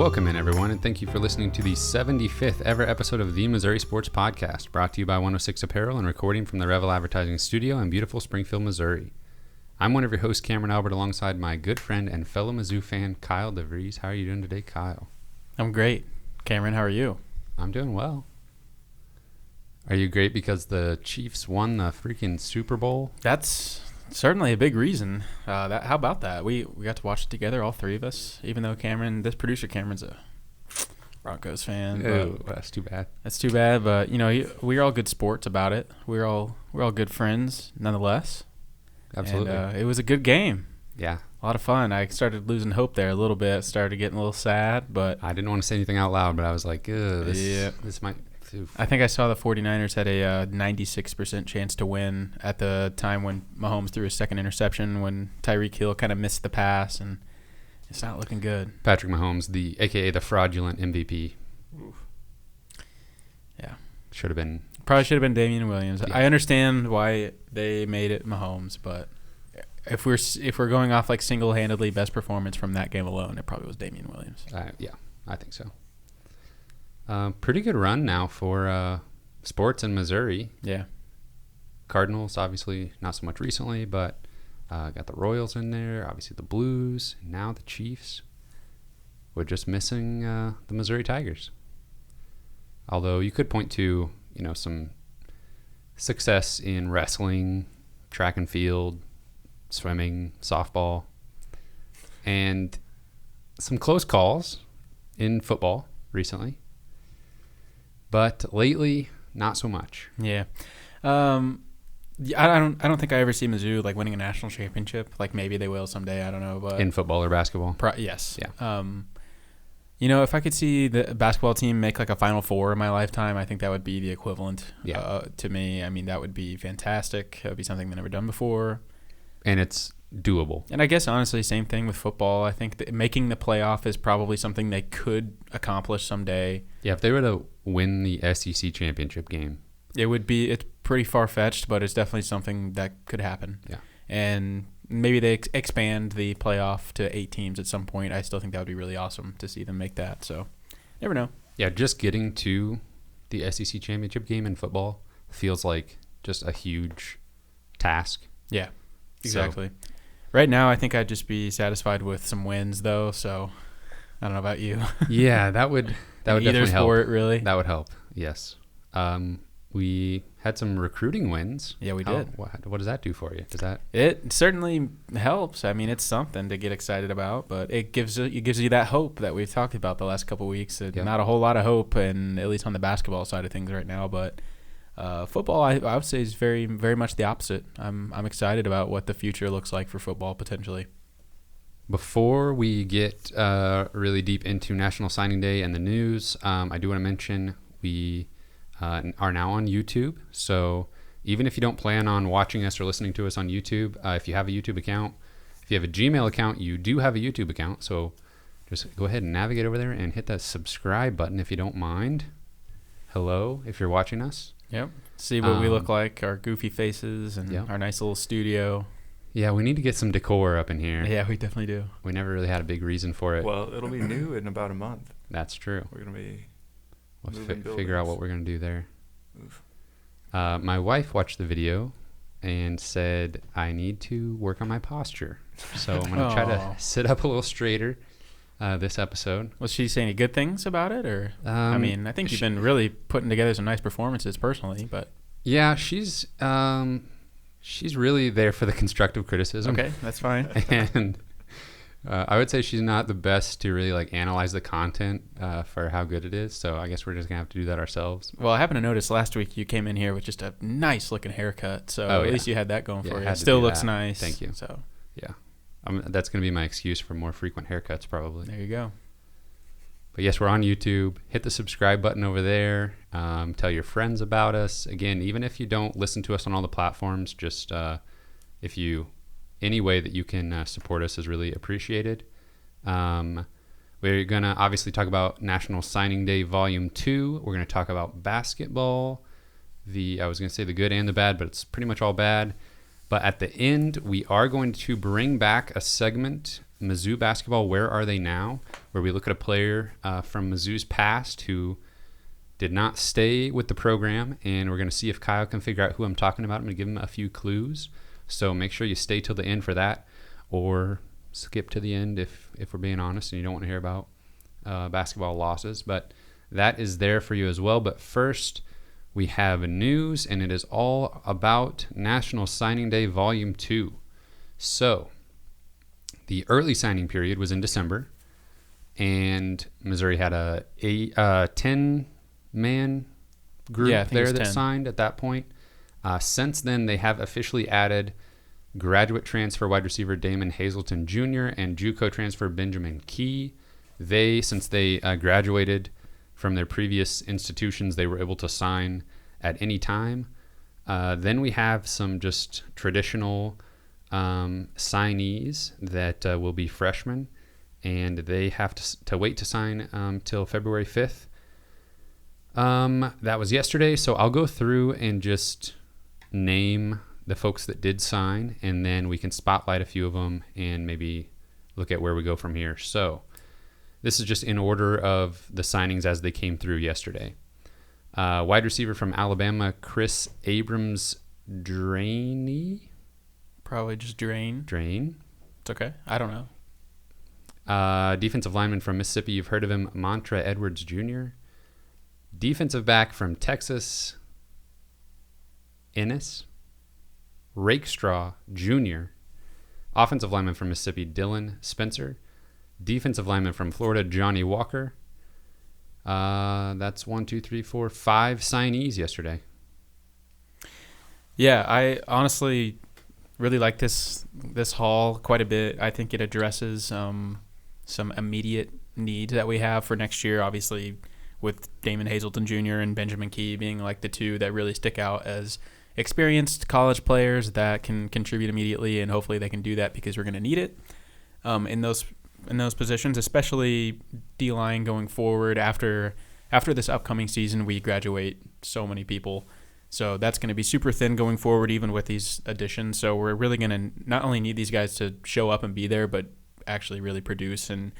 Welcome in, everyone, and thank you for listening to the 75th ever episode of the Missouri Sports Podcast, brought to you by 106 Apparel and recording from the Revel Advertising Studio in beautiful Springfield, Missouri. I'm one of your hosts, Cameron Albert, alongside my good friend and fellow Mizzou fan, Kyle DeVries. How are you doing today, Kyle? I'm great. Cameron, how are you? I'm doing well. Are you great because the Chiefs won the freaking Super Bowl? That's certainly a big reason. How about that? We got to watch it together, all three of us, even though this producer Cameron's a Broncos fan. Oh, that's too bad. That's too bad, but, we're all good sports about it. We're all good friends, nonetheless. Absolutely. And it was a good game. Yeah. A lot of fun. I started losing hope there a little bit. Started getting a little sad, but I didn't want to say anything out loud, but I was like, this might... I think I saw the 49ers had a 96% chance to win at the time when Mahomes threw his second interception, when Tyreek Hill kind of missed the pass, and it's not looking good. Patrick Mahomes, aka the fraudulent MVP. Oof. Yeah. Probably should have been Damian Williams. Yeah. I understand why they made it Mahomes, but if we're going off like single-handedly best performance from that game alone, it probably was Damian Williams. Yeah, I think so. Pretty good run now for sports in Missouri. Yeah. Cardinals, obviously, not so much recently, but got the Royals in there, obviously the Blues, and now the Chiefs. We're just missing the Missouri Tigers. Although you could point to, some success in wrestling, track and field, swimming, softball, and some close calls in football recently. But lately, not so much. Yeah. I don't think I ever see Mizzou like winning a national championship. Like maybe they will someday. I don't know. But in football or basketball? Yes. Yeah. If I could see the basketball team make like a Final Four in my lifetime, I think that would be the equivalent to me. I mean, that would be fantastic. That would be something they've never done before. And it's doable. And I guess, honestly, same thing with football. I think that making the playoff is probably something they could accomplish someday. Yeah, if they were to win the SEC championship game. It's pretty far-fetched, but it's definitely something that could happen. Yeah. And maybe they expand the playoff to 8 teams at some point. I still think that would be really awesome to see them make that. So, never know. Yeah, just getting to the SEC championship game in football feels like just a huge task. Yeah, exactly. So, right now, I think I'd just be satisfied with some wins, though. So, I don't know about you. Yeah, that would definitely help. Either sport, really. That would help. Yes. We had some recruiting wins. Yeah, we did. What does that do for you? It certainly helps. I mean, it's something to get excited about, but it gives you that hope that we've talked about the last couple of weeks. Yep. Not a whole lot of hope, and at least on the basketball side of things right now. But football, I would say, is very, very much the opposite. I'm excited about what the future looks like for football potentially. Before we get really deep into National Signing Day and the news, I do want to mention we are now on YouTube. So even if you don't plan on watching us or listening to us on YouTube, if you have a YouTube account, if you have a Gmail account, you do have a YouTube account. So just go ahead and navigate over there and hit that subscribe button if you don't mind. Hello, if you're watching us. Yep. See what we look like, our goofy faces and our nice little studio. Yeah, we need to get some decor up in here. Yeah, we definitely do. We never really had a big reason for it. Well, it'll be new in about a month. That's true. We're going to be figure out what we're going to do there. My wife watched the video and said, I need to work on my posture. So I'm going to try to sit up a little straighter this episode. Was she saying any good things about it? Or I think you've been really putting together some nice performances personally. But yeah, she's really there for the constructive criticism. Okay, that's fine. And I would say she's not the best to really analyze the content for how good it is. So I guess we're just gonna have to do that ourselves. Well, I happened to notice last week you came in here with just a nice looking haircut. So at least you had that going for you. It still looks nice. Thank you. So yeah, that's gonna be my excuse for more frequent haircuts probably. There you go. But yes, we're on YouTube. Hit the subscribe button over there. Tell your friends about us. Again, even if you don't listen to us on all the platforms, just any way that you can support us is really appreciated. We're going to obviously talk about National Signing Day Volume 2. We're going to talk about basketball. I was going to say the good and the bad, but it's pretty much all bad. But at the end, we are going to bring back a segment Mizzou basketball, where are they now? Where we look at a player from Mizzou's past who did not stay with the program, and we're going to see if Kyle can figure out who I'm talking about. I'm going to give him a few clues, so make sure you stay till the end for that, or skip to the end if we're being honest and you don't want to hear about basketball losses. But that is there for you as well. But first, we have news, and it is all about National Signing Day Volume 2. So, the early signing period was in December, and Missouri had a 10-man group there that 10. signed at that point. Since then, they have officially added graduate transfer wide receiver Damon Hazleton Jr. and JUCO transfer Benjamin Key. Since they graduated from their previous institutions, they were able to sign at any time. Then we have some just traditional signees that will be freshmen, and they have to wait to sign till February 5th. That was yesterday, so I'll go through and just name the folks that did sign, and then we can spotlight a few of them and maybe look at where we go from here. So this is just in order of the signings as they came through yesterday. Wide receiver from Alabama, Chris Abrams-Draine. Probably just Drain. It's okay. I don't know. Defensive lineman from Mississippi, you've heard of him, Montre Edwards Jr. Defensive back from Texas, Ennis Rakestraw Jr. Offensive lineman from Mississippi, Dylan Spencer. Defensive lineman from Florida, Johnny Walker. That's 5 signees yesterday. Yeah, I honestly really like this haul quite a bit. I think it addresses some immediate needs that we have for next year, obviously with Damon Hazleton Jr. and Benjamin Key being like the two that really stick out as experienced college players that can contribute immediately, and hopefully they can do that because we're going to need it in those positions, especially D-line going forward. After this upcoming season, we graduate so many people. So that's going to be super thin going forward, even with these additions. So we're really going to not only need these guys to show up and be there, but actually really produce and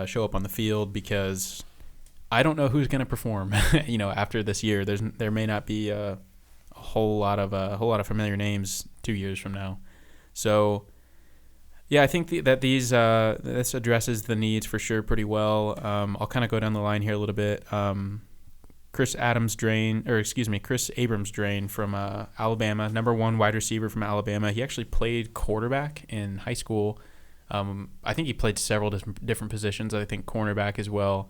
show up on the field, because I don't know who's going to perform. After this year, there may not be a whole lot of familiar names 2 years from now. So yeah, I think that this addresses the needs for sure pretty well. I'll kind of go down the line here a little bit. Chris Abrams-Draine from Alabama, number 1 wide receiver from Alabama. He actually played quarterback in high school. I think he played several different positions. I think cornerback as well.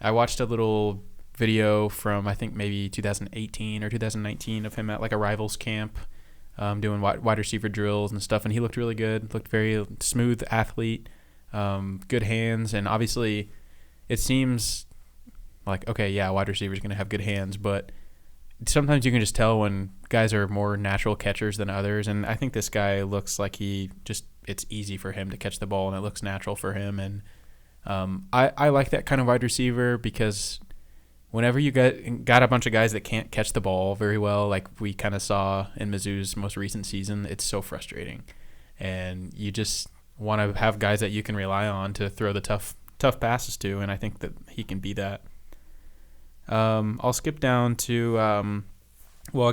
I watched a little video from I think maybe 2018 or 2019 of him at like a Rivals camp, doing wide receiver drills and stuff, and he looked really good. Looked very smooth athlete, good hands, and obviously it seems like, okay, yeah, wide receiver's going to have good hands, but sometimes you can just tell when guys are more natural catchers than others, and I think this guy looks like it's easy for him to catch the ball, and it looks natural for him, and I like that kind of wide receiver, because whenever you got a bunch of guys that can't catch the ball very well, like we kind of saw in Mizzou's most recent season, it's so frustrating, and you just want to have guys that you can rely on to throw the tough passes to, and I think that he can be that. I'll skip down to I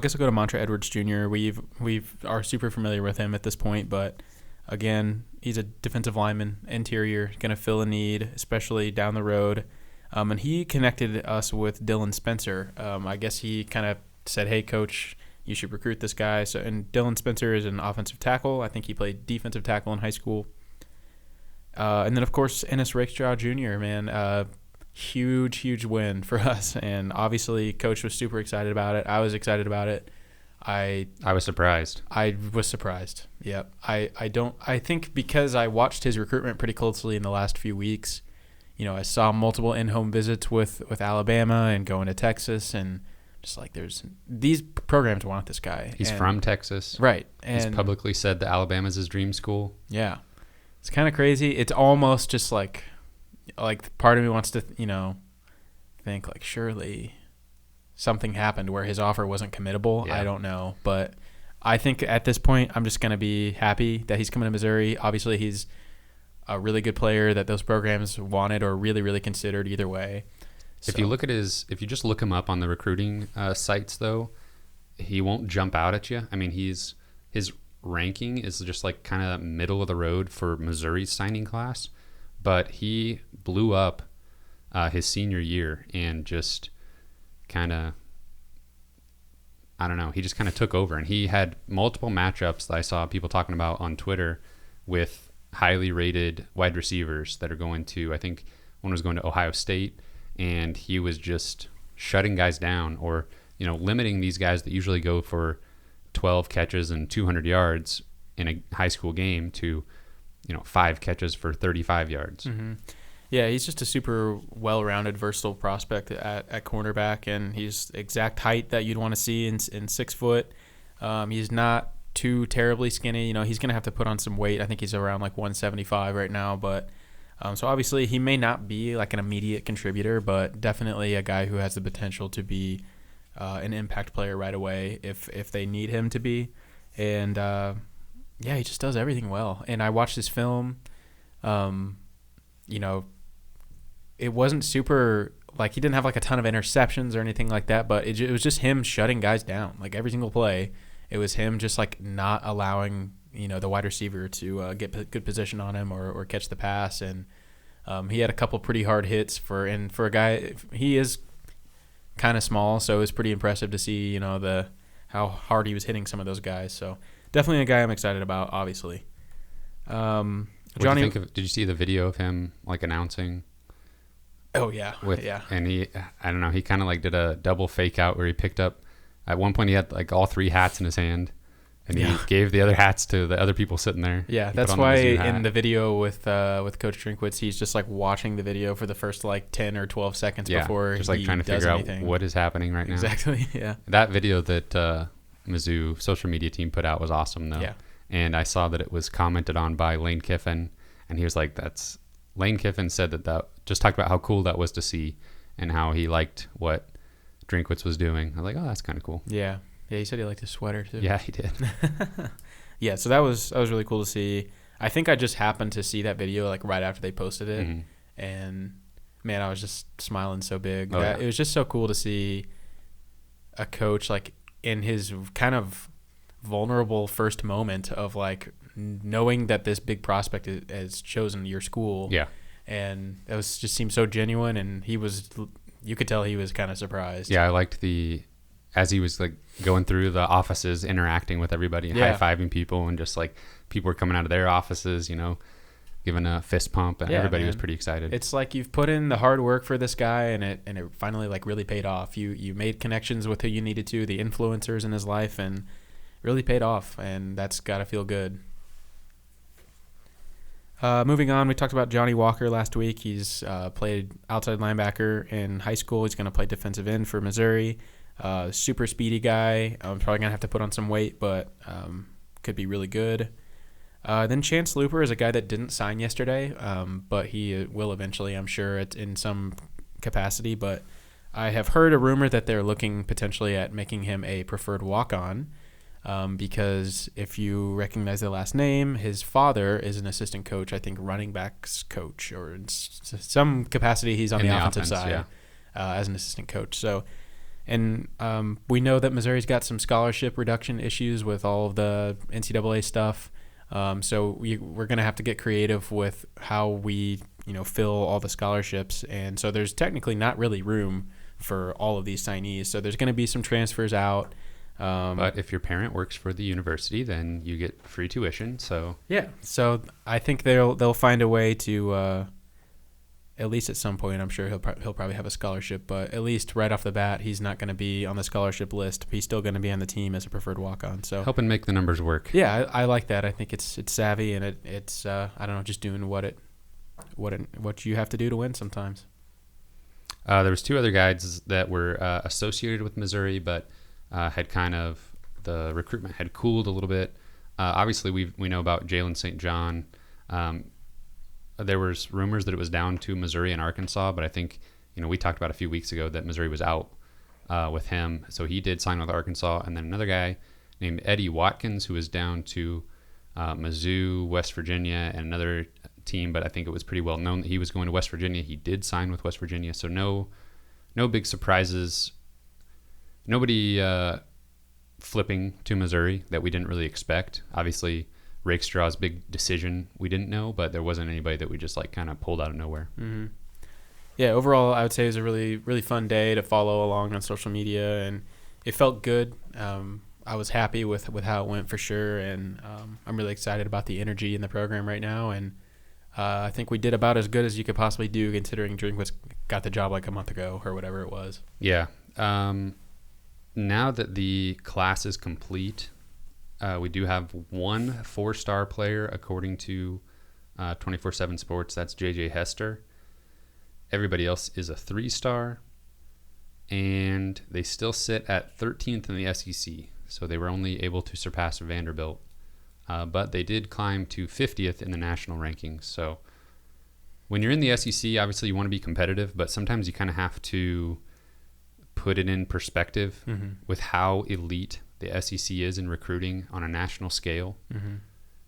guess I'll go to Montre Edwards Jr. We are super familiar with him at this point, but again, he's a defensive lineman, interior, going to fill a need, especially down the road. And he connected us with Dylan Spencer. I guess he kind of said, "Hey, coach, you should recruit this guy." And Dylan Spencer is an offensive tackle. I think he played defensive tackle in high school. And then, of course, Ennis Rakestraw Jr., man. Huge win for us, and obviously coach was super excited about it. I was excited about it. I was surprised. Yep. I think because I watched his recruitment pretty closely in the last few weeks, I saw multiple in-home visits with Alabama and going to Texas, and just like these programs want this guy. He's from Texas. Right. And he's publicly said that Alabama's his dream school. Yeah. It's kind of crazy. It's almost just like part of me wants to, think like surely something happened where his offer wasn't committable. Yeah. I don't know. But I think at this point, I'm just going to be happy that he's coming to Missouri. Obviously, he's a really good player that those programs wanted or really, really considered either way. If you just look him up on the recruiting sites, though, he won't jump out at you. I mean, his ranking is just like kind of middle of the road for Missouri's signing class, but he blew up his senior year and just kind of, I don't know, he just kind of took over, and he had multiple matchups that I saw people talking about on Twitter with highly rated wide receivers that are going to, I think one was going to Ohio State, and he was just shutting guys down, or limiting these guys that usually go for 12 catches and 200 yards in a high school game to 5 catches for 35 yards. Mm-hmm. Yeah, he's just a super well-rounded, versatile prospect at cornerback, and he's exact height that you'd want to see in 6 foot. He's not too terribly skinny. He's going to have to put on some weight. I think he's around like 175 right now, but so obviously he may not be like an immediate contributor, but definitely a guy who has the potential to be an impact player right away if they need him to be. And he just does everything well. And I watched this film. It wasn't super, like, he didn't have like a ton of interceptions or anything like that, but it was just him shutting guys down. Like every single play, it was him just like not allowing the wide receiver to get good position on him or catch the pass. And he had a couple pretty hard hits for a guy. He is kind of small, so it was pretty impressive to see how hard he was hitting some of those guys. So definitely a guy I'm excited about, obviously. What did you think of, did you see the video of him like announcing? Oh yeah. And he, I don't know, he kind of like did a double fake out where he picked up, at one point he had like all 3 hats in his hand, and he gave the other hats to the other people sitting there. Yeah, that's why in the video with Coach Drinkwitz, he's just like watching the video for the first like 10 or 12 seconds before just like he trying to does figure anything. out what is happening right now. Exactly, yeah. That video that Mizzou social media team put out was awesome, though. Yeah. And I saw that it was commented on by Lane Kiffin, and he was like, Lane Kiffin said that just talked about how cool that was to see and how he liked what Drinkwitz was doing. I was like, oh, that's kind of cool. Yeah. Yeah, he said he liked his sweater too. Yeah, he did. Yeah, so that was really cool to see. I think I just happened to see that video like right after they posted it, Mm-hmm. and man, I was just smiling so big. Oh, yeah. It was just so cool to see a coach like in his kind of vulnerable first moment of like knowing that this big prospect has chosen your school. Yeah. And it just seemed so genuine, and you could tell he was kind of surprised. Yeah, I liked as he was like going through the offices, interacting with everybody, high-fiving people, and just like people were coming out of their offices, giving a fist pump, and everybody was pretty excited. It's like you've put in the hard work for this guy, and it finally like really paid off. You made connections with who you needed to, the influencers in his life, and really paid off, and that's got to feel good. Moving on, we talked about Johnny Walker last week. He's played outside linebacker in high school. He's going to play defensive end for Missouri. Super speedy guy. Probably going to have to put on some weight, but could be really good. Then Chance Looper is a guy that didn't sign yesterday, but he will eventually, I'm sure, in some capacity. But I have heard a rumor that they're looking potentially at making him a preferred walk-on, because if you recognize the last name, his father is an assistant coach, I think running backs coach, or in some capacity he's on the offensive side as an assistant coach. So, and we know that Missouri's got some scholarship reduction issues with all of the NCAA stuff. So we're going to have to get creative with how we, fill all the scholarships. And so there's technically not really room for all of these signees. So there's going to be some transfers out. But if your parent works for the university, then you get free tuition. So yeah, so I think they'll find a way to at least at some point. I'm sure he'll probably have a scholarship, but at least right off the bat, he's not going to be on the scholarship list. He's still going to be on the team as a preferred walk-on. So helping make the numbers work. Yeah, I like that. I think it's savvy, and it's I don't know, just doing what you have to do to win sometimes. There was 2 other guys that were associated with Missouri, but had kind of the recruitment had cooled a little bit. Obviously, we know about Jalen St. John. There was rumors that it was down to Missouri and Arkansas, but I think we talked about a few weeks ago that Missouri was out with him, so he did sign with Arkansas. And then another guy named Eddie Watkins, who was down to Mizzou, West Virginia, and another team, but I think it was pretty well known that he was going to West Virginia. He did sign with West Virginia, so no big surprises. Nobody flipping to Missouri that we didn't really expect. Obviously, Rakestraw's big decision we didn't know, but there wasn't anybody that we just like kind of pulled out of nowhere. Mm-hmm. Yeah, overall, I would say it was a really, really fun day to follow along on social media, and it felt good. I was happy with how it went for sure, and I'm really excited about the energy in the program right now, and I think we did about as good as you could possibly do considering Drinkwitz got the job like a month ago or whatever it was. Yeah. Now that the class is complete, we do have one 4-star player according to 24/7 Sports. That's J.J. Hester. Everybody else is a 3-star, and they still sit at 13th in the SEC. So they were only able to surpass Vanderbilt, but they did climb to 50th in the national rankings. So when you're in the SEC, obviously you want to be competitive, but sometimes you kind of have to put it in perspective with how elite the SEC is in recruiting on a national scale.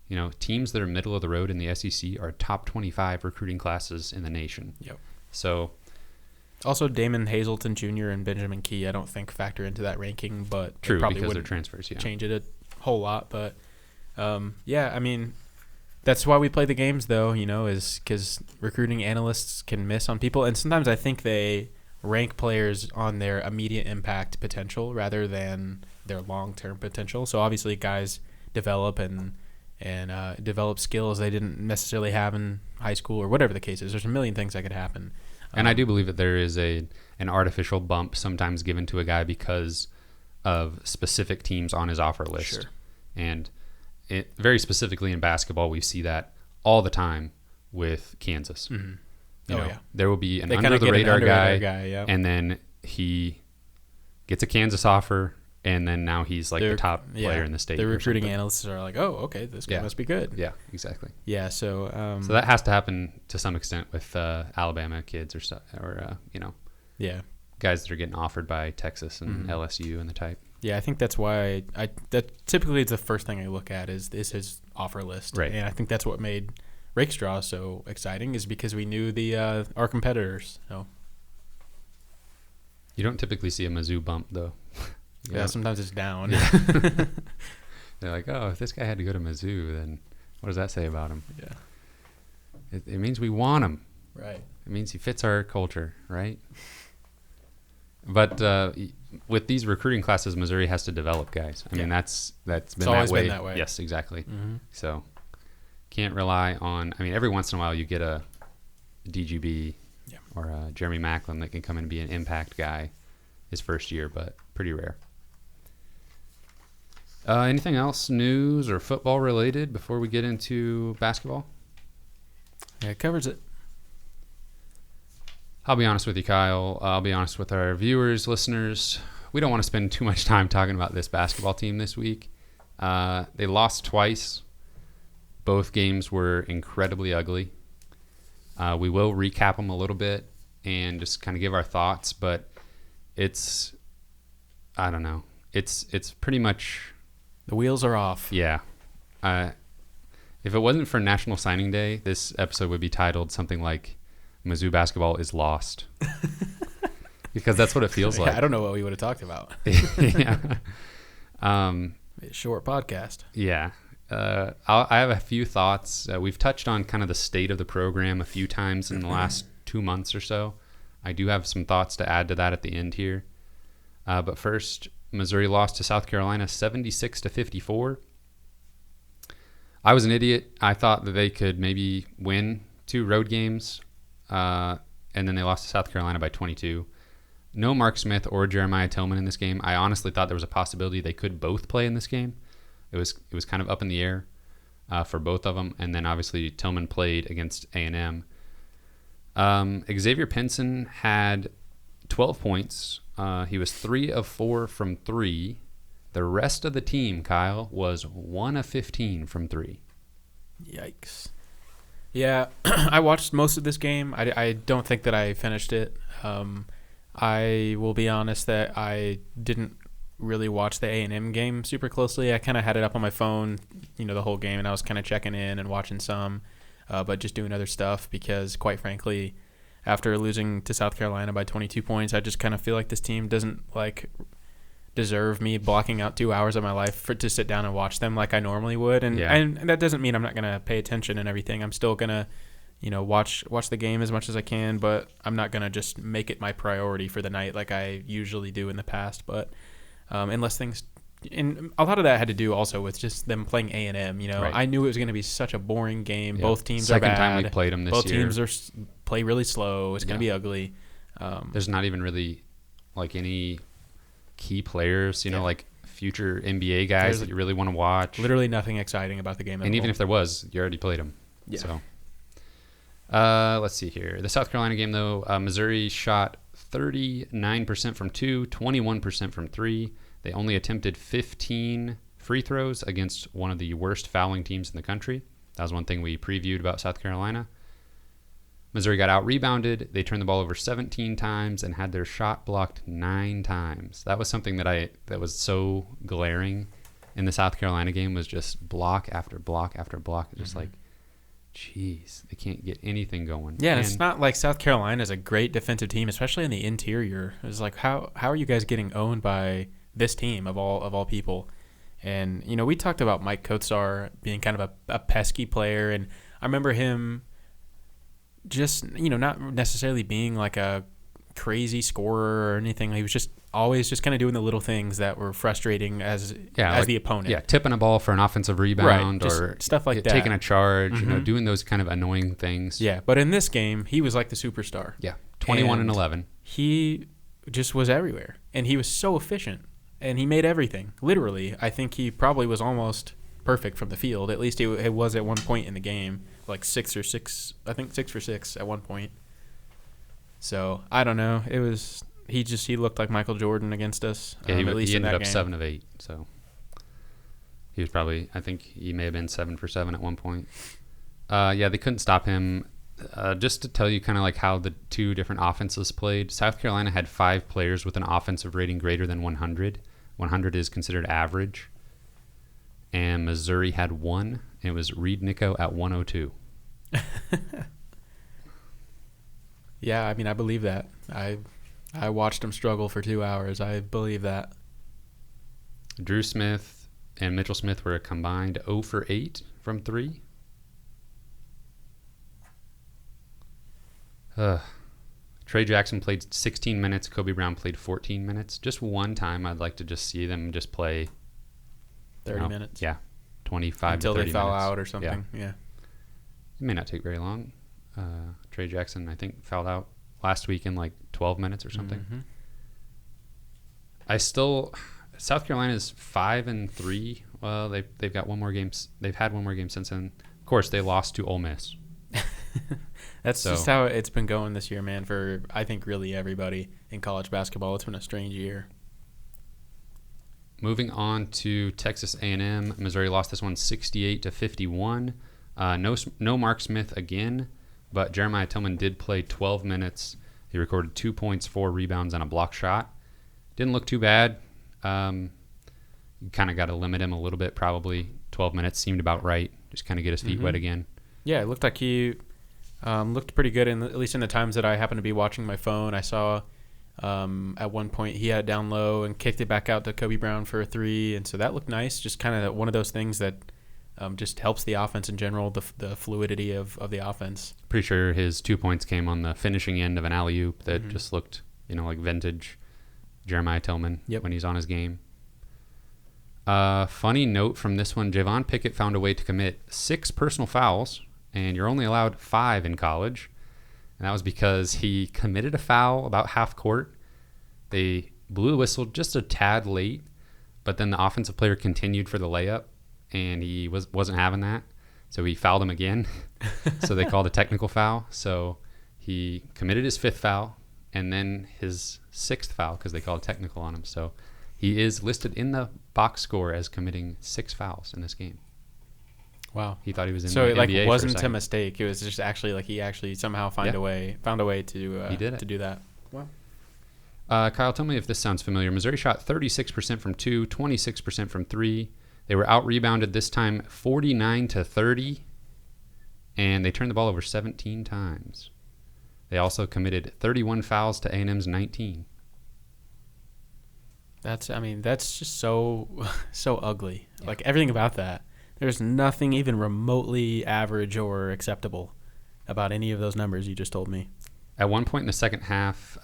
You know, teams that are middle of the road in the SEC are top 25 recruiting classes in the nation. Yep. So also Damon Hazelton Jr. and Benjamin Key, I don't think factor into that ranking, but true, probably because they're wouldn't transfers. Yeah, change it a whole lot. But yeah, I mean, that's why we play the games, though. You know, is because recruiting analysts can miss on people, and sometimes I think they rank players on their immediate impact potential rather than their long-term potential. So obviously, guys develop and develop skills they didn't necessarily have in high school or whatever the case is. There's a million things that could happen. And I do believe that there is an artificial bump sometimes given to a guy because of specific teams on his offer list. Sure. And very specifically in basketball, we see that all the time with Kansas. Mm-hmm. You know, yeah. there will be an They kinda under-the-radar get an guy, under-radar guy, yeah. and then he gets a Kansas offer, and then now he's like the top player in the state. The recruiting something. Analysts are like, oh, okay, this guy must be good. Yeah, exactly. Yeah, so So that has to happen to some extent with Alabama kids or you know, yeah, guys that are getting offered by Texas and LSU and the type. Yeah, I think that's why that typically it's the first thing I look at is his offer list. Right. And I think that's what made Rakestraw so exciting is because we knew our competitors. So you don't typically see a Mizzou bump though. Yeah, sometimes it's down. Yeah. They're like, oh, if this guy had to go to Mizzou, then what does that say about him? Yeah. It means we want him. Right. It means he fits our culture, right? But with these recruiting classes, Missouri has to develop guys. I mean, that's been always that way. been that way. Yes, exactly. Mm-hmm. So can't rely on. I mean, every once in a while you get a DGB or a Jeremy Macklin that can come in and be an impact guy his first year, but pretty rare. Anything else, news or football related, before we get into basketball? Yeah, it covers it. I'll be honest with you, Kyle. I'll be honest with our viewers, listeners. We don't want to spend too much time talking about this basketball team this week. They lost twice. Both games were incredibly ugly. We will recap them a little bit and just kind of give our thoughts, but I don't know. It's pretty much... The wheels are off. Yeah. If it wasn't for National Signing Day, this episode would be titled something like Mizzou Basketball is Lost. Because that's what it feels like. I don't know what we would have talked about. Yeah. Short podcast. Yeah. I have a few thoughts. We've touched on kind of the state of the program a few times in the last 2 months or so. I do have some thoughts to add to that at the end here. But first, Missouri lost to South Carolina 76-54. I was an idiot. I thought that they could maybe win 2 road games, and then they lost to South Carolina by 22. No Mark Smith or Jeremiah Tillman in this game. I honestly thought there was a possibility they could both play in this game. It was kind of up in the air for both of them, and then obviously Tillman played against A&M. Xavier Pinson had 12 points. He was 3 of 4 from 3. The rest of the team, Kyle, was 1 of 15 from 3. Yikes. Yeah, I watched most of this game. I don't think that I finished it. I will be honest that I didn't really watch the A&M game super closely. I kind of had it up on my phone, the whole game, and I was kind of checking in and watching some. but just doing other stuff because, quite frankly, after losing to South Carolina by 22 points, I just kind of feel like this team doesn't deserve me blocking out 2 hours of my life to sit down and watch them like I normally would. And that doesn't mean I'm not going to pay attention and everything. I'm still going to, watch the game as much as I can, but I'm not going to just make it my priority for the night like I usually do in the past. But unless things – and a lot of that had to do also with just them playing A&M. Right. I knew it was going to be such a boring game. Yeah. Both teams Second are bad. time we played them this year. Both teams play really slow. It's going to be ugly. There's not even really any key players, like future NBA guys that you really want to watch. Literally nothing exciting about the game at all. And even if there was, you already played them. Yeah. So, let's see here. The South Carolina game, though, Missouri shot 39% from 2, 21% from 3. They only attempted 15 free throws against one of the worst fouling teams in the country. That was one thing we previewed about South Carolina. Missouri got out-rebounded. They turned the ball over 17 times and had their shot blocked 9 times. That was something that was so glaring in the South Carolina game, was just block after block after block. Just geez, they can't get anything going. Yeah, and it's not like South Carolina is a great defensive team, especially in the interior. It's like, how are you guys getting owned by this team of all people? And, we talked about Mike Kotsar being kind of a pesky player, and I remember him just, not necessarily being like a crazy scorer or anything. He was just always just kind of doing the little things that were frustrating as the opponent. Yeah, tipping a ball for an offensive rebound, or stuff like that. Taking a charge, doing those kind of annoying things. Yeah, but in this game, he was like the superstar. Yeah, 21 and 11. He just was everywhere, and he was so efficient, and he made everything. Literally, I think he probably was almost perfect from the field. At least it was at one point in the game, like 6 for 6 at one point. So I don't know. It was he looked like Michael Jordan against us. Yeah, at least he ended in that up game. 7 of 8. So he was probably, I think he may have been 7 for 7 at one point. They couldn't stop him. Just to tell you kind of like how the two different offenses played, South Carolina had 5 players with an offensive rating greater than 100. 100 is considered average. And Missouri had 1. And it was Reed Nico at 102. Yeah, I mean, I believe that. I watched him struggle for 2 hours. I believe that. Drew Smith and Mitchell Smith were a combined 0 for 8 from 3. Trey Jackson played 16 minutes. Kobe Brown played 14 minutes. Just one time I'd like to just see them just play 30 minutes. Yeah, 25 until to 30 they foul minutes. out or something. Yeah. It may not take very long. Trey Jackson, I think, fouled out last week in like 12 minutes or something. Mm-hmm. South Carolina is 5-3. Well, they've got one more game. They've had one more game since then. Of course, they lost to Ole Miss. That's just how it's been going this year, man, for I think really everybody in college basketball. It's been a strange year. Moving on to Texas A&M. Missouri lost this one 68-51. No Mark Smith again, but Jeremiah Tillman did play 12 minutes. He recorded 2 points, 4 rebounds, and a block shot. Didn't look too bad. You kind of got to limit him a little bit, probably. 12 minutes seemed about right. Just kind of get his feet wet again. Yeah, it looked like he looked pretty good, at least in the times that I happened to be watching my phone. I saw at one point he had it down low and kicked it back out to Kobe Brown for a 3, and so that looked nice. Just kind of one of those things that just helps the offense in general, the fluidity of the offense. Pretty sure his 2 points came on the finishing end of an alley-oop that just looked, like vintage Jeremiah Tillman when he's on his game. Funny note from this one, Javon Pickett found a way to commit 6 personal fouls, and you're only allowed 5 in college. And that was because he committed a foul about half court. They blew the whistle just a tad late, but then the offensive player continued for the layup, and he wasn't having that. So he fouled him again. So they called a technical foul. So he committed his 5th foul and then his 6th foul because they called a technical on him. So he is listed in the box score as committing 6 fouls in this game. Wow. He thought he was in so the it like NBA wasn't for a a second. mistake. It was just actually like he actually somehow found a way to He did it. to do that. Wow. Kyle, tell me if this sounds familiar. Missouri shot 36% from 2, 26% from 3. They were out-rebounded this time 49-30. and they turned the ball over 17 times. They also committed 31 fouls to A&M's 19. That's just so ugly. Yeah. Like everything about that. There's nothing even remotely average or acceptable about any of those numbers you just told me. At one point in the second half,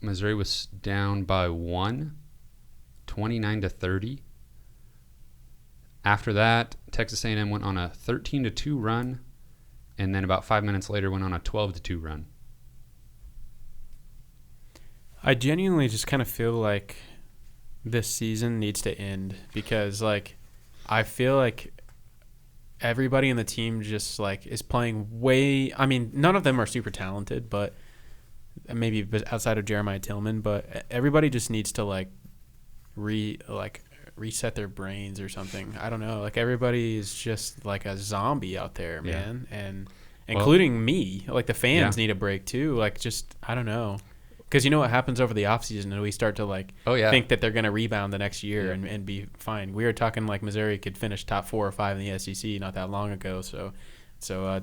Missouri was down by 29-30. After that, Texas A&M went on a 13-2 run, and then about 5 minutes later went on a 12-2 run. I genuinely just kind of feel like this season needs to end because, like, I feel like everybody in the team just, like, is playing way – I mean, none of them are super talented, but maybe outside of Jeremiah Tillman, but everybody just needs to, like, reset their brains or something. I don't know. Like, everybody is just like a zombie out there, man. And including me. Like, the fans need a break too. Like, just, I don't know. Because you know what happens over the offseason and we start to, like, think that they're going to rebound the next year and be fine. We were talking like Missouri could finish top 4 or 5 in the SEC not that long ago. So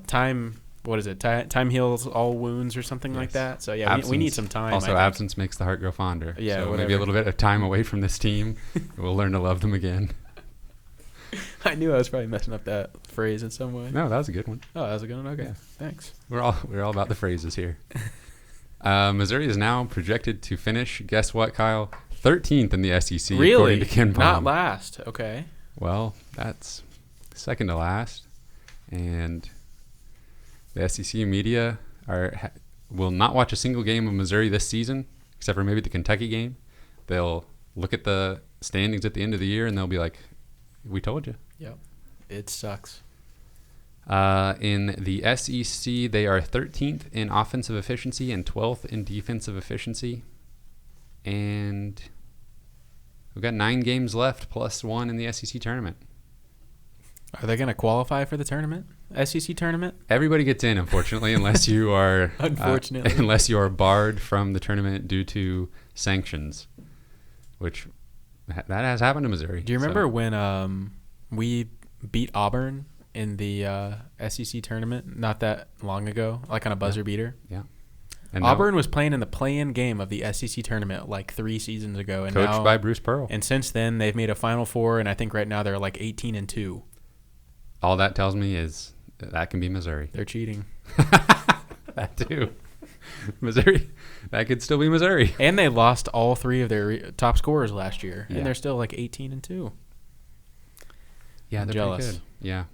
time, what is it? Time heals all wounds or something like that. So, yeah, we need some time. Also, absence makes the heart grow fonder. Yeah, so whatever. Maybe a little bit of time away from this team. We'll learn to love them again. I knew I was probably messing up that phrase in some way. No, that was a good one. Oh, that was a good one? Okay, Yeah. Thanks. We're all about the phrases here. Missouri is now projected to finish, guess what, Kyle? 13th in the SEC, really? according to Ken Palm. Not last. Okay. Well, that's second to last. And the SEC media will not watch a single game of Missouri this season, except for maybe the Kentucky game. They'll look at the standings at the end of the year, and they'll be like, we told you. Yep. It sucks. In the SEC, they are 13th in offensive efficiency and 12th in defensive efficiency. And we've got 9 games left, plus 1 in the SEC tournament. Are they going to qualify for the tournament? SEC tournament? Everybody gets in, unfortunately, unless you are Unfortunately. unless you are barred from the tournament due to sanctions, which that has happened to Missouri. Do you remember when we beat Auburn in the SEC tournament not that long ago, like on a buzzer beater? Yeah. And Auburn was playing in the play-in game of the SEC tournament like 3 seasons ago, and coached now, by Bruce Pearl. And since then, they've made a Final Four, and I think right now they're like 18-2. All that tells me is that can be Missouri. They're cheating. That too. Missouri. That could still be Missouri. And they lost all 3 of their top scorers last year, Yeah. and they're still like 18-2. Yeah, they're jealous. pretty good. Yeah.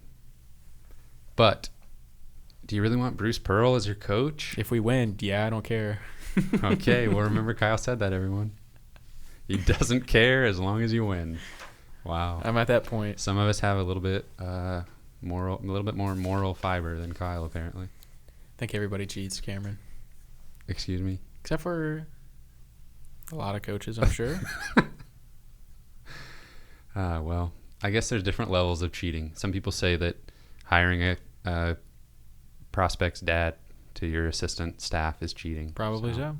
But do you really want Bruce Pearl as your coach? If we win, yeah, I don't care. Okay, well, remember Kyle said that, everyone. He doesn't care as long as you win. Wow. I'm at that point. Some of us have a little bit more moral fiber than Kyle, apparently. I think everybody cheats, Cameron. Excuse me. Except for a lot of coaches, I'm sure. Well, I guess there's different levels of cheating. Some people say that hiring a prospect's dad to your assistant staff is cheating. Probably so.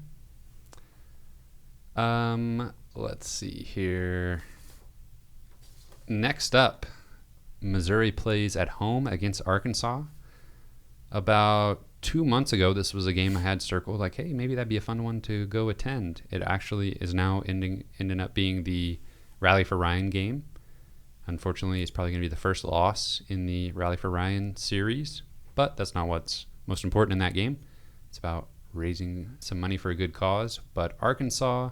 Let's see here. Next up, Missouri plays at home against Arkansas. About 2 months ago, this was a game I had circled, like, hey, maybe that'd be a fun one to go attend. It actually is now ending up being the Rally for Ryan game. Unfortunately, it's probably going to be the first loss in the Rally for Ryan series, but that's not what's most important in that game. It's about raising some money for a good cause. But Arkansas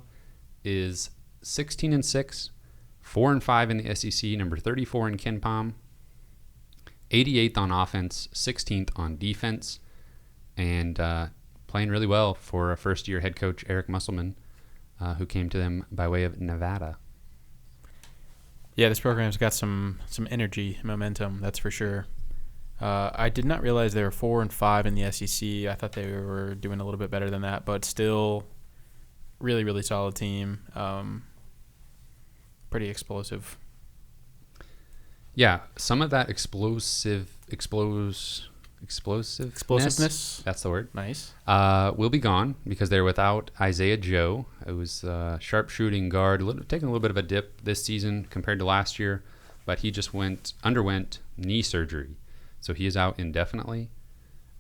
is 16-6, 4-5 in the SEC, number 34 in Ken Palm, 88th on offense, 16th on defense, and playing really well for a first-year head coach, Eric Musselman, who came to them by way of Nevada. Yeah, this program's got some energy, momentum, that's for sure. I did not realize they were 4-5 in the SEC. I thought they were doing a little bit better than that, but still really, really solid team. Pretty explosive. Yeah, some of that explosiveness, that's the word, Nice. will be gone because they're without Isaiah Joe. It was sharpshooting guard, taking a little bit of a dip this season compared to last year, but he just underwent knee surgery. so he is out indefinitely.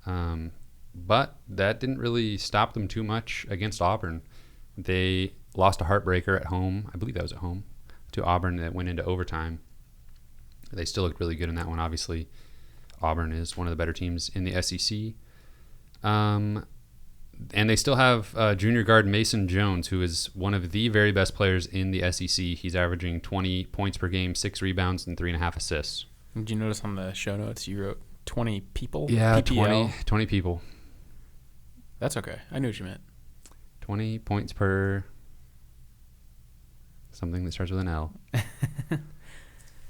But that didn't really stop them too much against Auburn. They lost a heartbreaker at home. I believe that was at home to Auburn that went into overtime. They still looked really good in that one. Obviously, Auburn is one of the better teams in the SEC. And they still have junior guard Mason Jones, who is one of the very best players in the SEC. He's averaging 20 points per game, 6 rebounds, and 3.5 assists. Did you notice on the show notes you wrote 20 people? Yeah, PPL? 20 people. That's okay. I knew what you meant. 20 points per something that starts with an L.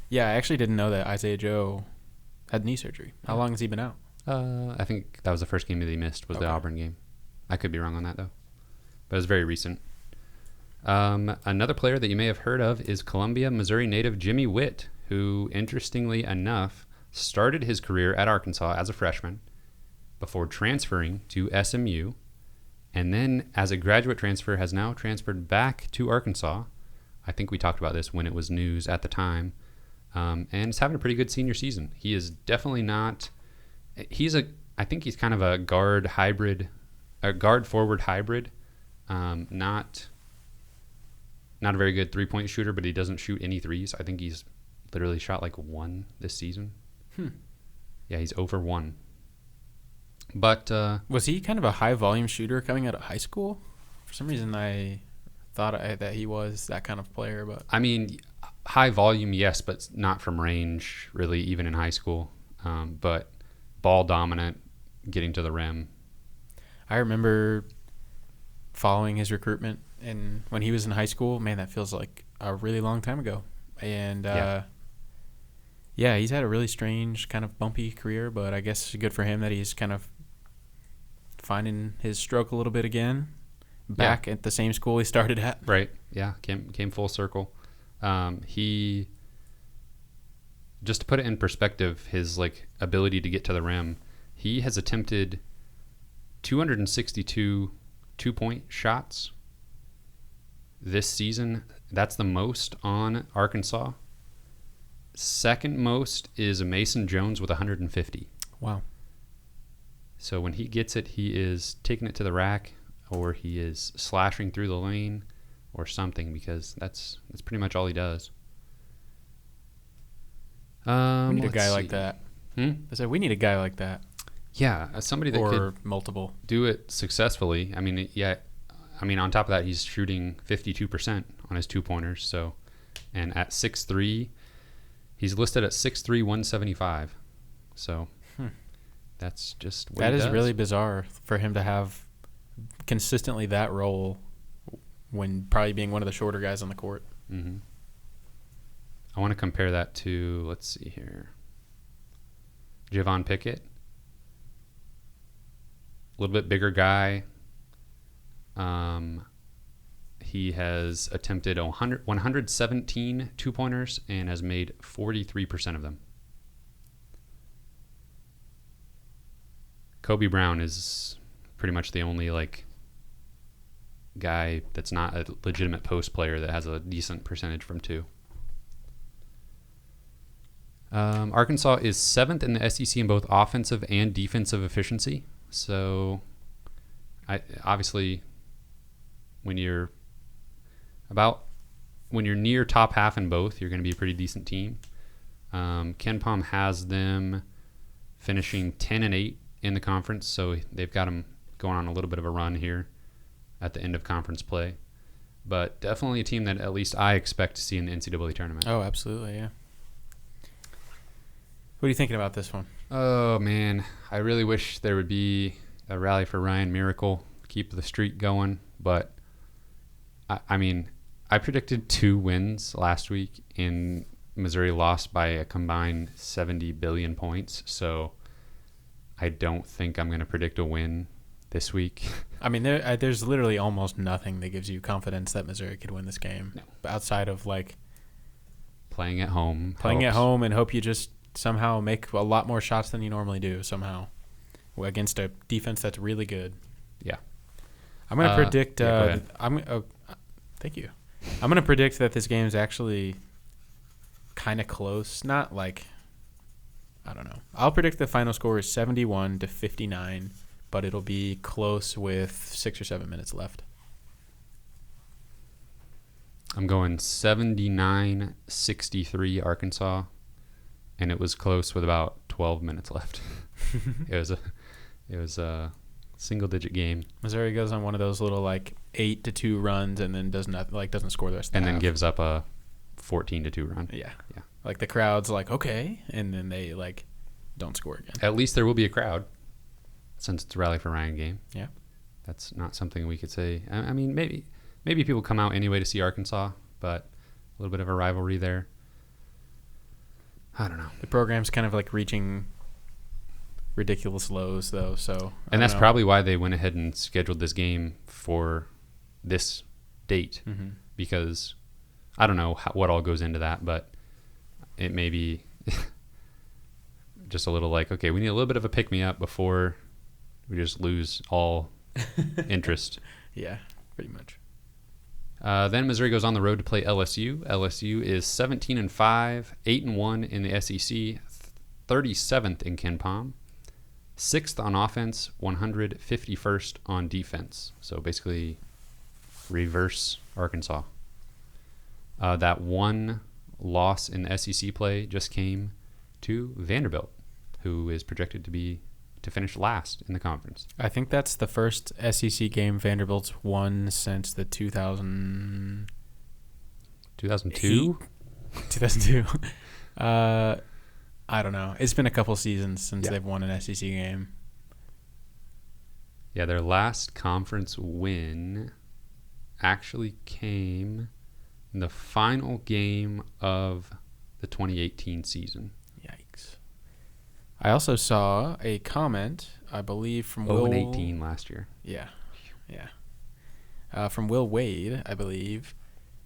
Yeah, I actually didn't know that Isaiah Joe had knee surgery. How long has he been out? I think that was the first game that he missed was the Auburn game. I could be wrong on that, though. But it was very recent. Another player that you may have heard of is Columbia, Missouri native Jimmy Witt, who, interestingly enough, started his career at Arkansas as a freshman before transferring to SMU, and then as a graduate transfer has now transferred back to Arkansas. I think we talked about this when it was news at the time, and is having a pretty good senior season. He is definitely not... I think he's kind of a guard forward hybrid. Not a very good 3-point shooter, but he doesn't shoot any threes. I think he's literally shot like 1 this season. Yeah, he's over 1. But was he kind of a high volume shooter coming out of high school? For some reason, I thought that he was that kind of player. But I mean, high volume, yes, but not from range, really, even in high school. But ball dominant, getting to the rim. I remember following his recruitment, and when he was in high school, man, that feels like a really long time ago. And yeah, he's had a really strange, kind of bumpy career, but I guess good for him that he's kind of finding his stroke a little bit again, back at the same school he started at. Right. Yeah. Came full circle. He, just to put it in perspective, his like ability to get to the rim, he has attempted 262 2-point shots this season. That's the most on Arkansas. Second most is Mason Jones with 150. Wow. So when he gets it, he is taking it to the rack, or he is slashing through the lane or something, because that's pretty much all he does. We need a guy like that. I said we need a guy like that. Yeah, somebody that could multiple do it successfully. I mean, on top of that, he's shooting 52% on his 2-pointers. So, and at 6'3", he's listed at 6'3", 175. So, that's just what that he is does. really bizarre for him to have consistently that role when probably being one of the shorter guys on the court. Mm-hmm. I want to compare that to, let's see here, Javon Pickett. A little bit bigger guy. He has attempted 117 2-pointers and has made 43% of them. Kobe Brown is pretty much the only guy that's not a legitimate post player that has a decent percentage from 2. Arkansas is 7th in the SEC in both offensive and defensive efficiency. So, obviously, when you're near top half in both, you're going to be a pretty decent team. Ken Pom has them finishing 10-8 in the conference, so they've got them going on a little bit of a run here at the end of conference play. But definitely a team that at least I expect to see in the NCAA tournament. Oh, absolutely, yeah. What are you thinking about this one? Oh, man. I really wish there would be a rally for Ryan Miracle, keep the streak going. But, I mean, I predicted 2 wins last week, and Missouri lost by a combined 70 billion points. So I don't think I'm going to predict a win this week. I mean, there's literally almost nothing that gives you confidence that Missouri could win this game. No. Outside of, playing at home. At home and hope you just somehow make a lot more shots than you normally do somehow against a defense that's really good. Yeah. I'm going to predict go ahead. Thank you. I'm going to predict that this game is actually kind of close. Not I don't know. I'll predict the final score is 71-59, but it'll be close with 6 or 7 minutes left. I'm going 79-63 Arkansas, and it was close with about 12 minutes left. It was a single-digit game, Missouri goes on one of those little 8-2 runs and then doesn't score the rest of the and then half. gives up a 14-2 run. Yeah. Yeah. The crowd's okay, and then they don't score again. At least there will be a crowd, since it's a Rally for Ryan game. Yeah. That's not something we could say. I mean, maybe people come out anyway to see Arkansas, but a little bit of a rivalry there. I don't know. The program's kind of reaching ridiculous lows, though. So, And that's probably why they went ahead and scheduled this game for this date, because I don't know what all goes into that, but it may be just a little okay, we need a little bit of a pick-me-up before we just lose all interest. Yeah, pretty much. Then Missouri goes on the road to play LSU. LSU is 17-5, 8-1 in the SEC, 37th in KenPom, 6th on offense, 151st on defense. So basically, reverse Arkansas. That one loss in the SEC play just came to Vanderbilt, who is projected to finish last in the conference. I think that's the first SEC game Vanderbilt's won since the 2002? 2002. I don't know. It's been a couple seasons since they've won an SEC game. Yeah, their last conference win actually came in the final game of the 2018 season. Yikes. I also saw a comment, I believe, from 0-18 last year. Yeah. From Will Wade, I believe,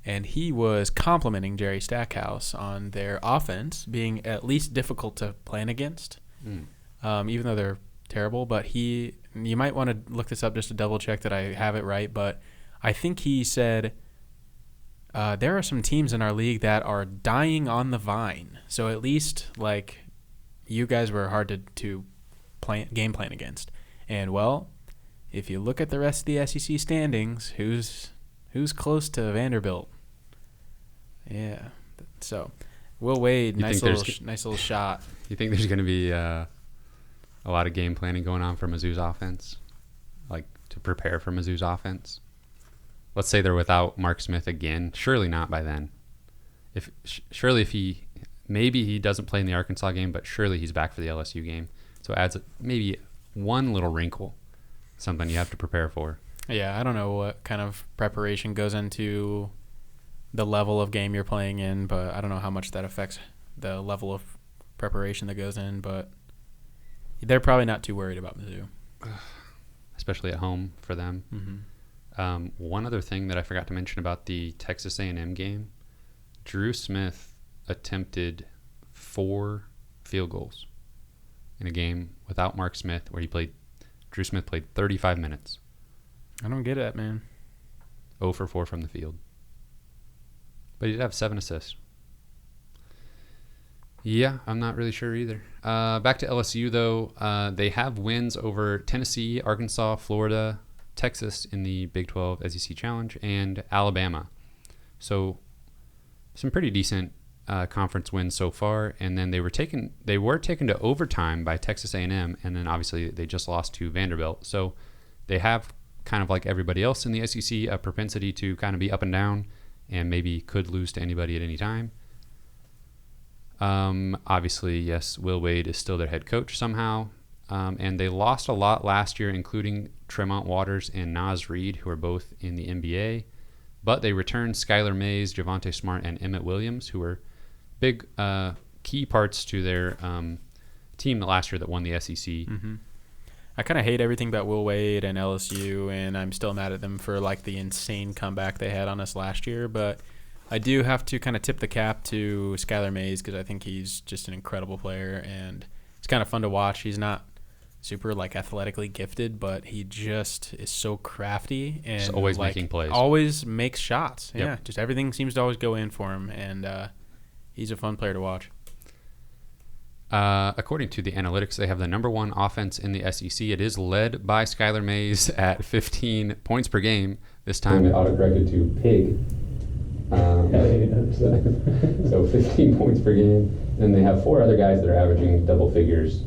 and he was complimenting Jerry Stackhouse on their offense being at least difficult to plan against, even though they're terrible. But you might want to look this up just to double check that I have it right, but I think he said there are some teams in our league that are dying on the vine. So at least you guys were hard to game plan against. And if you look at the rest of the SEC standings, who's close to Vanderbilt? Yeah. So Will Wade, nice little shot. You think there's going to be a lot of game planning going on for Mizzou's offense, to prepare for Mizzou's offense? Let's say they're without Mark Smith again. Surely not by then. Surely if he doesn't play in the Arkansas game, but surely he's back for the LSU game. So it adds maybe one little wrinkle, something you have to prepare for. Yeah, I don't know what kind of preparation goes into the level of game you're playing in, but I don't know how much that affects the level of preparation that goes in, but they're probably not too worried about Mizzou. Especially at home for them. Mm-hmm. One other thing that I forgot to mention about the Texas A&M game, Drew Smith attempted 4 field goals in a game without Mark Smith, where Drew Smith played 35 minutes. I don't get it, man. 0 for 4 from the field. But he did have 7 assists. Yeah, I'm not really sure either. Back to LSU, though. They have wins over Tennessee, Arkansas, Florida, Texas in the Big 12 SEC Challenge, and Alabama. So some pretty decent conference wins so far. And then they were taken to overtime by Texas A&M, and then obviously they just lost to Vanderbilt. So they have, kind of like everybody else in the SEC, a propensity to kind of be up and down, and maybe could lose to anybody at any time. Obviously, yes, Will Wade is still their head coach somehow. And they lost a lot last year, including Tremont Waters and Naz Reid, who are both in the NBA. But they returned Skylar Mays, Javonte Smart, and Emmett Williams, who were big key parts to their team last year that won the SEC. Mm-hmm. I kind of hate everything about Will Wade and LSU, and I'm still mad at them for the insane comeback they had on us last year. But I do have to kind of tip the cap to Skylar Mays, because I think he's just an incredible player, and it's kind of fun to watch. He's not super athletically gifted, but he just is so crafty and just always making plays. Always makes shots. Yep. Yeah, just everything seems to always go in for him, and he's a fun player to watch. According to the analytics, they have the number one offense in the SEC. It is led by Skylar Mays at 15 points per game. This time it autocorrected to pig. So 15 points per game. And they have 4 other guys that are averaging double figures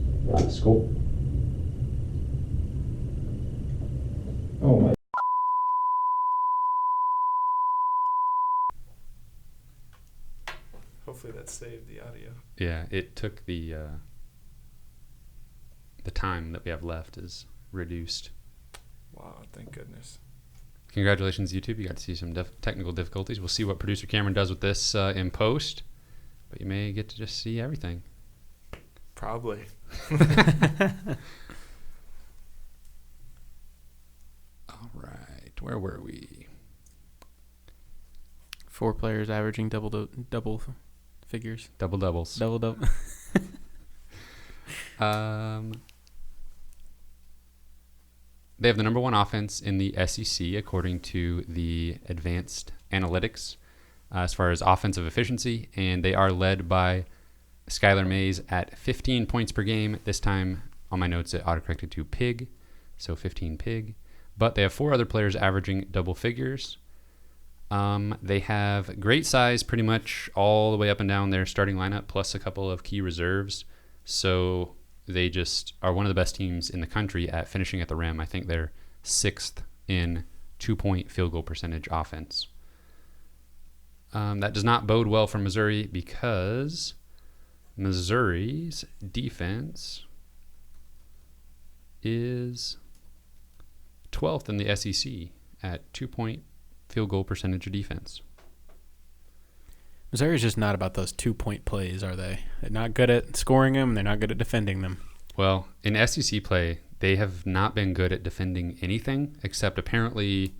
school. Oh my. Hopefully that saved the audio. Yeah, it took the time that we have left is reduced. Wow, thank goodness. Congratulations, YouTube. You got to see some technical difficulties. We'll see what producer Cameron does with this in post, but you may get to just see everything. Probably. All right, where were we? 4 players averaging double figures. Double doubles. Double. They have the number one offense in the SEC according to the advanced analytics as far as offensive efficiency, and they are led by Skylar Mays at 15 points per game. This time on my notes it autocorrected to pig, so 15 pig. But they have 4 other players averaging double figures. They have great size pretty much all the way up and down their starting lineup, plus a couple of key reserves. So they just are one of the best teams in the country at finishing at the rim. I think they're 6th in 2-point field goal percentage offense. That does not bode well for Missouri because Missouri's defense is 12th in the SEC at 2-point field goal percentage of defense. Missouri's just not about those 2-point plays, are they? They're not good at scoring them, and they're not good at defending them. Well, in SEC play, they have not been good at defending anything except apparently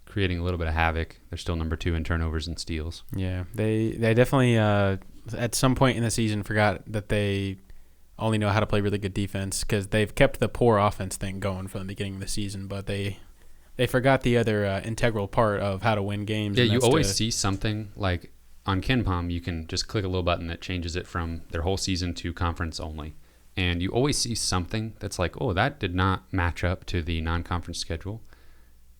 creating a little bit of havoc. They're still number 2 in turnovers and steals. Yeah, they definitely at some point in the season forgot that they only know how to play really good defense because they've kept the poor offense thing going from the beginning of the season, but they forgot the other integral part of how to win games. Yeah, you always see something like on KenPom, you can just click a little button that changes it from their whole season to conference only. And you always see something that's like, oh, that did not match up to the non-conference schedule.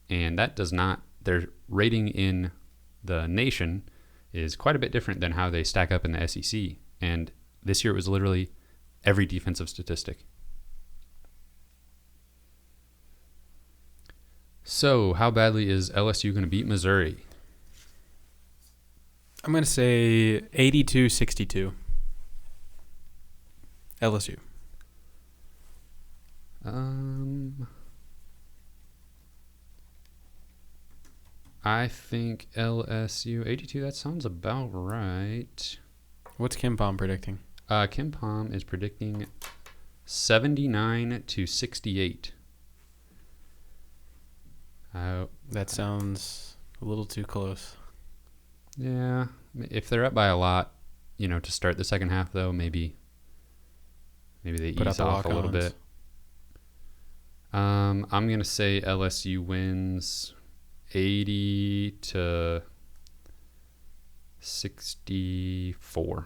And that does not, their rating in the nation is quite a bit different than how they stack up in the SEC. And this year it was literally every defensive statistic. So how badly is LSU going to beat Missouri? I'm going to say 82-62. LSU. I think LSU 82. That sounds about right. What's KenPom predicting? KenPom is predicting 79-68. That sounds a little too close. Yeah, if they're up by a lot, to start the second half though, maybe they ease off a little bit. I'm gonna say LSU wins 80-64.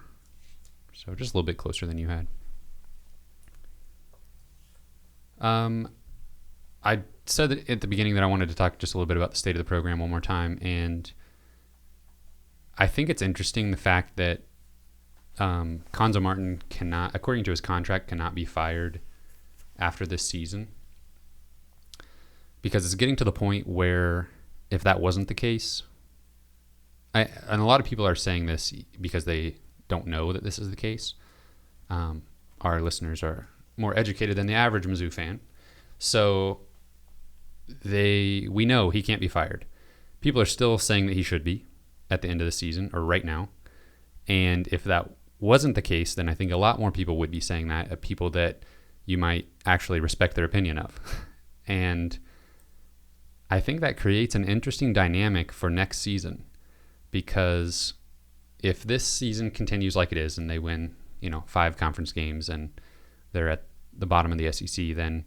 So just a little bit closer than you had. I said that at the beginning that I wanted to talk just a little bit about the state of the program one more time, and I think it's interesting the fact that Konzo Martin cannot, according to his contract, cannot be fired after this season, because it's getting to the point where if that wasn't the case, and a lot of people are saying this because they don't know that this is the case. Our listeners are more educated than the average Mizzou fan, so we know he can't be fired. People are still saying that he should be at the end of the season or right now. And if that wasn't the case, then I think a lot more people would be saying that, of people that you might actually respect their opinion of. And I think that creates an interesting dynamic for next season, because if this season continues like it is and they win, 5 conference games and they're at the bottom of the SEC, then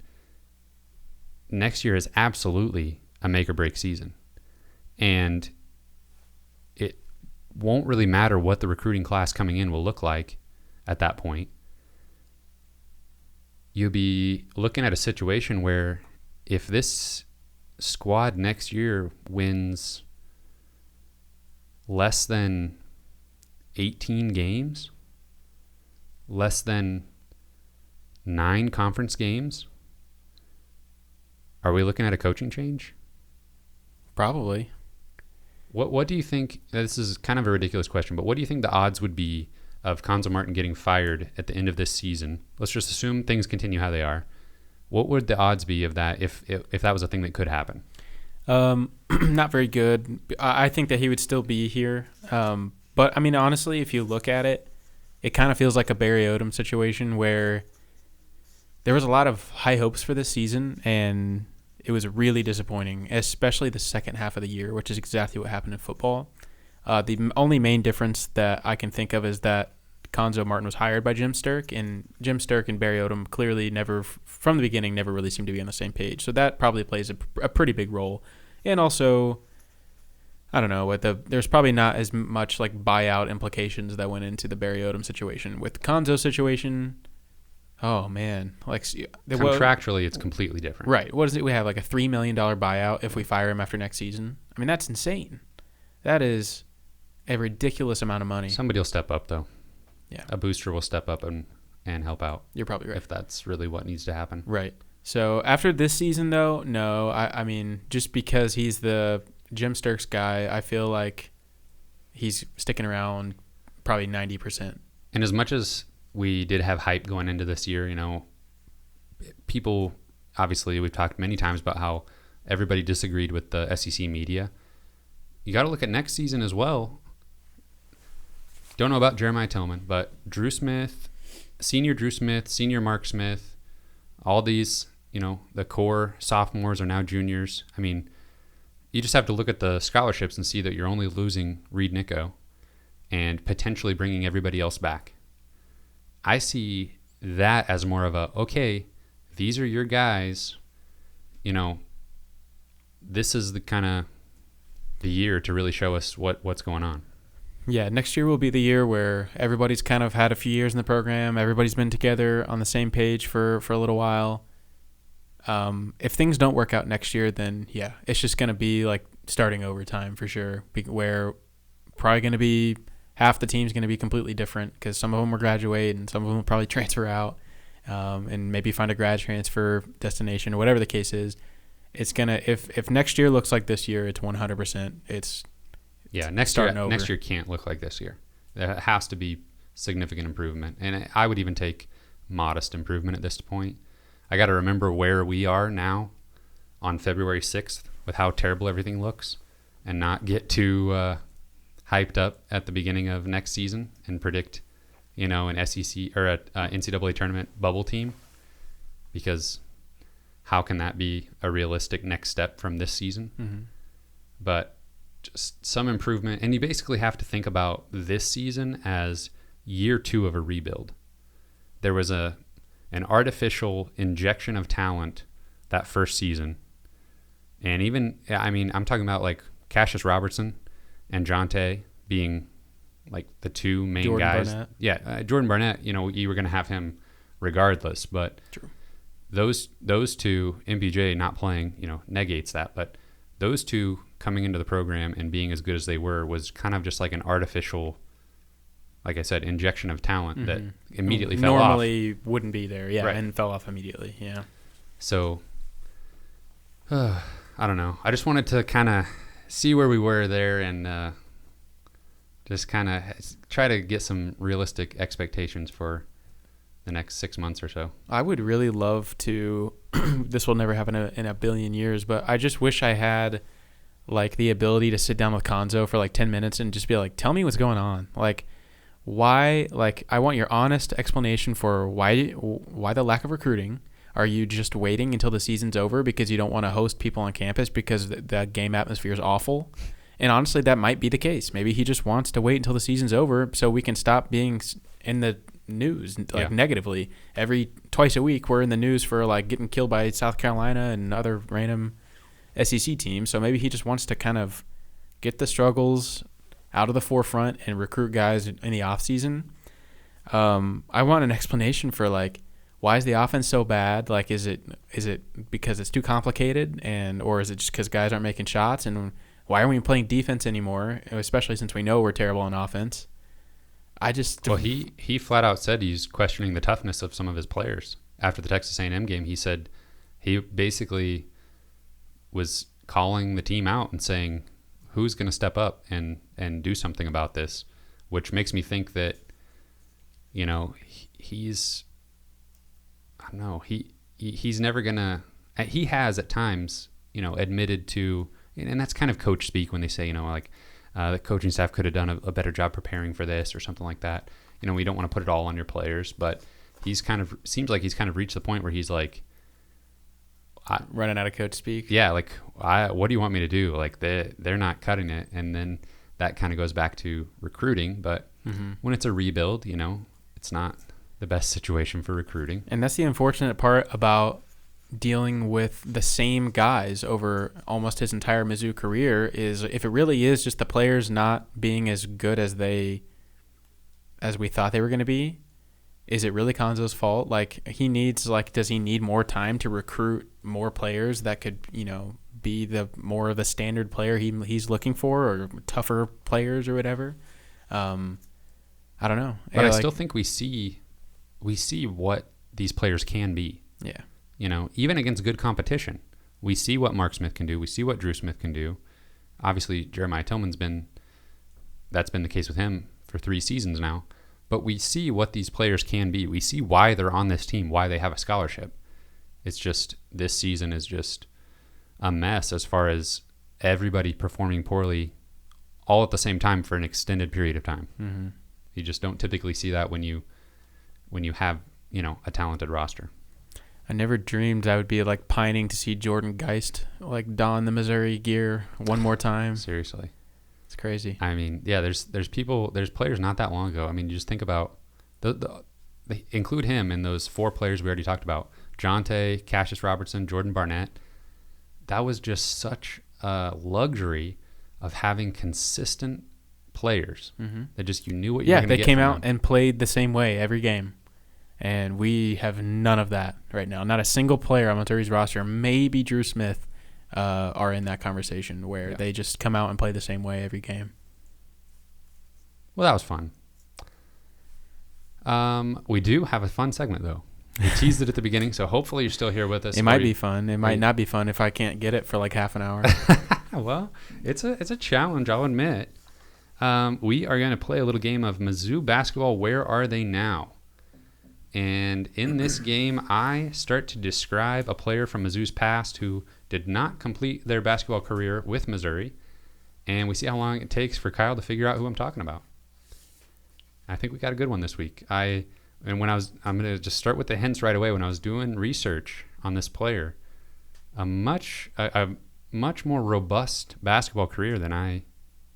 next year is absolutely a make or break season. And it won't really matter what the recruiting class coming in will look like at that point. you'll be looking at a situation where if this squad next year wins less than 18 games, less than 9 conference games, are we looking at a coaching change? Probably. What do you think? This is kind of a ridiculous question, but what do you think the odds would be of Cuonzo Martin getting fired at the end of this season? Let's just assume things continue how they are. What would the odds be of that if that was a thing that could happen? Not very good. I think that he would still be here. But I mean, honestly, if you look at it, it kind of feels like a Barry Odom situation where there was a lot of high hopes for this season, and it was really disappointing, especially the second half of the year, which is exactly what happened in football. The only main difference that I can think of is that Cuonzo Martin was hired by Jim Sterk, and Jim Sterk and Barry Odom clearly never, from the beginning, never really seemed to be on the same page. So that probably plays a pretty big role. And also, I don't know, there's probably not as much like buyout implications that went into the Barry Odom situation. With the Cuonzo situation, oh man, like contractually, it's completely different. Right. What is it? We have like a $3 million buyout if we fire him after next season. I mean, that's insane. That is a ridiculous amount of money. Somebody will step up, though. Yeah. A booster will step up and help out. You're probably right. If that's really what needs to happen. Right. So after this season, though, no. I mean, just because he's the Jim Sterk's guy, I feel like he's sticking around probably 90%. And as much as we did have hype going into this year, you know, people, obviously, we've talked many times about how everybody disagreed with the SEC media. You got to look at next season as well. Don't know about Jeremiah Tillman, but Drew Smith, senior Mark Smith, all these, you know, the core sophomores are now juniors. I mean, you just have to look at the scholarships and see that you're only losing Reed Nico and potentially bringing everybody else back. I see that as more of a, okay, these are your guys, you know, this is the kind of the year to really show us what's going on. Yeah, next year will be the year where everybody's kind of had a few years in the program. Everybody's been together on the same page for a little while. If things don't work out next year, then yeah, it's just going to be like starting over time for sure, where probably going to be half the team's going to be completely different because some of them will graduate and some of them will probably transfer out and maybe find a grad transfer destination or whatever the case is. It's going to, if next year looks like this year, it's 100%. It's next year can't look like this year. There has to be significant improvement. And I would even take modest improvement at this point. I got to remember where we are now on February 6th with how terrible everything looks and not get too hyped up at the beginning of next season and predict, you know, an SEC or a NCAA tournament bubble team, because how can that be a realistic next step from this season? Mm-hmm. But just some improvement. And you basically have to think about this season as year 2 of a rebuild. There was an artificial injection of talent that first season. And even, I mean, I'm talking about like Cassius Robertson and Jonte being like the two main Jordan guys. Barnett. Yeah, Jordan Barnett, you know, you were going to have him regardless. But True. Those two, MPJ not playing, you know, negates that. But those two coming into the program and being as good as they were was kind of just like an artificial, like I said, injection of talent that immediately fell off. Normally wouldn't be there, yeah, Right. and fell off immediately, yeah. So, I don't know. I just wanted to kind of see where we were there and just kind of try to get some realistic expectations for the next 6 months or so. I would really love to, this will never happen in a billion years, but I just wish I had like the ability to sit down with Cuonzo for like 10 minutes and just be like, tell me what's going on. Like, why, like, I want your honest explanation for why the lack of recruiting. Are you just waiting until the season's over because you don't want to host people on campus because the game atmosphere is awful? And honestly, that might be the case. Maybe he just wants to wait until the season's over so we can stop being in the news like negatively. Twice a week we're in the news for like getting killed by South Carolina and other random SEC teams. So maybe he just wants to kind of get the struggles out of the forefront and recruit guys in the off season. I want an explanation for like, why is the offense so bad? Like, is it because it's too complicated, or is it just because guys aren't making shots? And why aren't we playing defense anymore, especially since we know we're terrible on offense? Well, he flat out said he's questioning the toughness of some of his players after the Texas A&M game. He said he basically was calling the team out and saying, who's going to step up and do something about this, which makes me think that, you know, he's never going to, he has at times, you know, admitted to, and that's kind of coach speak when they say, you know, like the coaching staff could have done a better job preparing for this or something like that. You know, we don't want to put it all on your players, but seems like he's kind of reached the point where he's like, running out of coach speak. Yeah, like, what do you want me to do? Like, they're not cutting it. And then that kind of goes back to recruiting. But when it's a rebuild, you know, it's not the best situation for recruiting. And that's the unfortunate part about dealing with the same guys over almost his entire Mizzou career is if it really is just the players not being as good as we thought they were going to be, is it really Konzo's fault? Like, does he need more time to recruit more players that could, you know, be more of the standard player he's looking for, or tougher players or whatever? I don't know. But I still think we see what these players can be. Yeah. You know, even against good competition, we see what Mark Smith can do. We see what Drew Smith can do. Obviously, Jeremiah Tillman's that's been the case with him for 3 seasons now. But we see what these players can be. We see why they're on this team, why they have a scholarship. It's just this season is just a mess as far as everybody performing poorly all at the same time for an extended period of time. Mm-hmm. You just don't typically see that when you have, you know, a talented roster. I never dreamed I would be like pining to see Jordan Geist like don the Missouri gear one more time. Seriously. It's crazy. I mean, yeah, there's players not that long ago. I mean, you just think about they include him in those 4 players we already talked about. Jonte, Cassius Robertson, Jordan Barnett. That was just such a luxury of having consistent players that just you knew what you were going to get. Yeah, they came out and played the same way every game. And we have none of that right now. Not a single player on Missouri's roster, maybe Drew Smith, are in that conversation where they just come out and play the same way every game. Well, that was fun. We do have a fun segment, though. We teased it at the beginning, so hopefully you're still here with us. It might be fun. It might not be fun if I can't get it for like half an hour. Well, it's a challenge, I'll admit. We are going to play a little game of Mizzou basketball. Where are they now? And in this game, I start to describe a player from Mizzou's past who did not complete their basketball career with Missouri, and we see how long it takes for Kyle to figure out who I'm talking about. I think we got a good one this week. I'm going to just start with the hints right away. When I was doing research on this player, a much more robust basketball career than I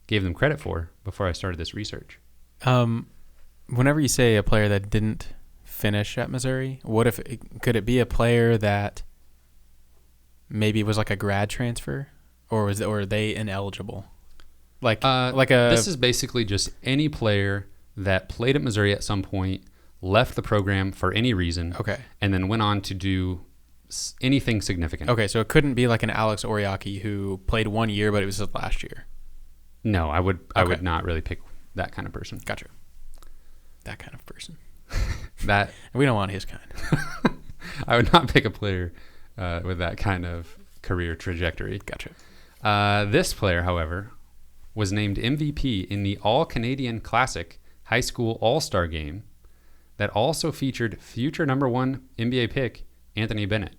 gave them credit for before I started this research. Whenever you say a player that didn't finish at Missouri, could it be a player that maybe was like a grad transfer, or are they ineligible? This is basically just any player that played at Missouri at some point, left the program for any reason, and then went on to do anything significant. Okay, so it couldn't be like an Alex Oriaki who played 1 year, but it was his last year. No, I would not really pick that kind of person. Gotcha. That kind of person. That we don't want his kind. I would not pick a player with that kind of career trajectory. Gotcha. This player, however, was named MVP in the All-Canadian Classic High School All-Star Game that also featured future number 1 NBA pick Anthony Bennett.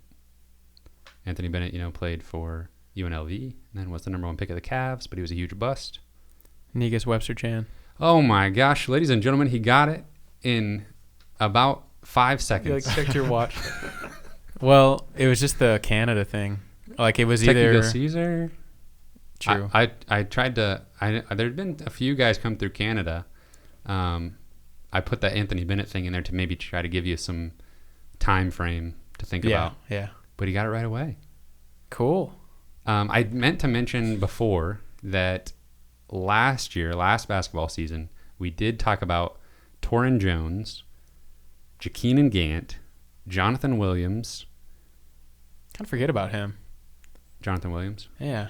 Anthony Bennett, played for UNLV and then was the number 1 pick of the Cavs, but he was a huge bust. Negus Webster-Chan. Oh my gosh, ladies and gentlemen, he got it in about 5 seconds. You checked your watch. Well, it was just the Canada thing. Like it was Technical either Caesar. True. I tried to. There'd been a few guys come through Canada. I put that Anthony Bennett thing in there to maybe try to give you some time frame to think about. Yeah. But he got it right away. Cool. I meant to mention before that last basketball season, we did talk about Torrin Jones, Jakeenan Gant, Jonathan Williams. Kind of forget about him. Jonathan Williams. Yeah.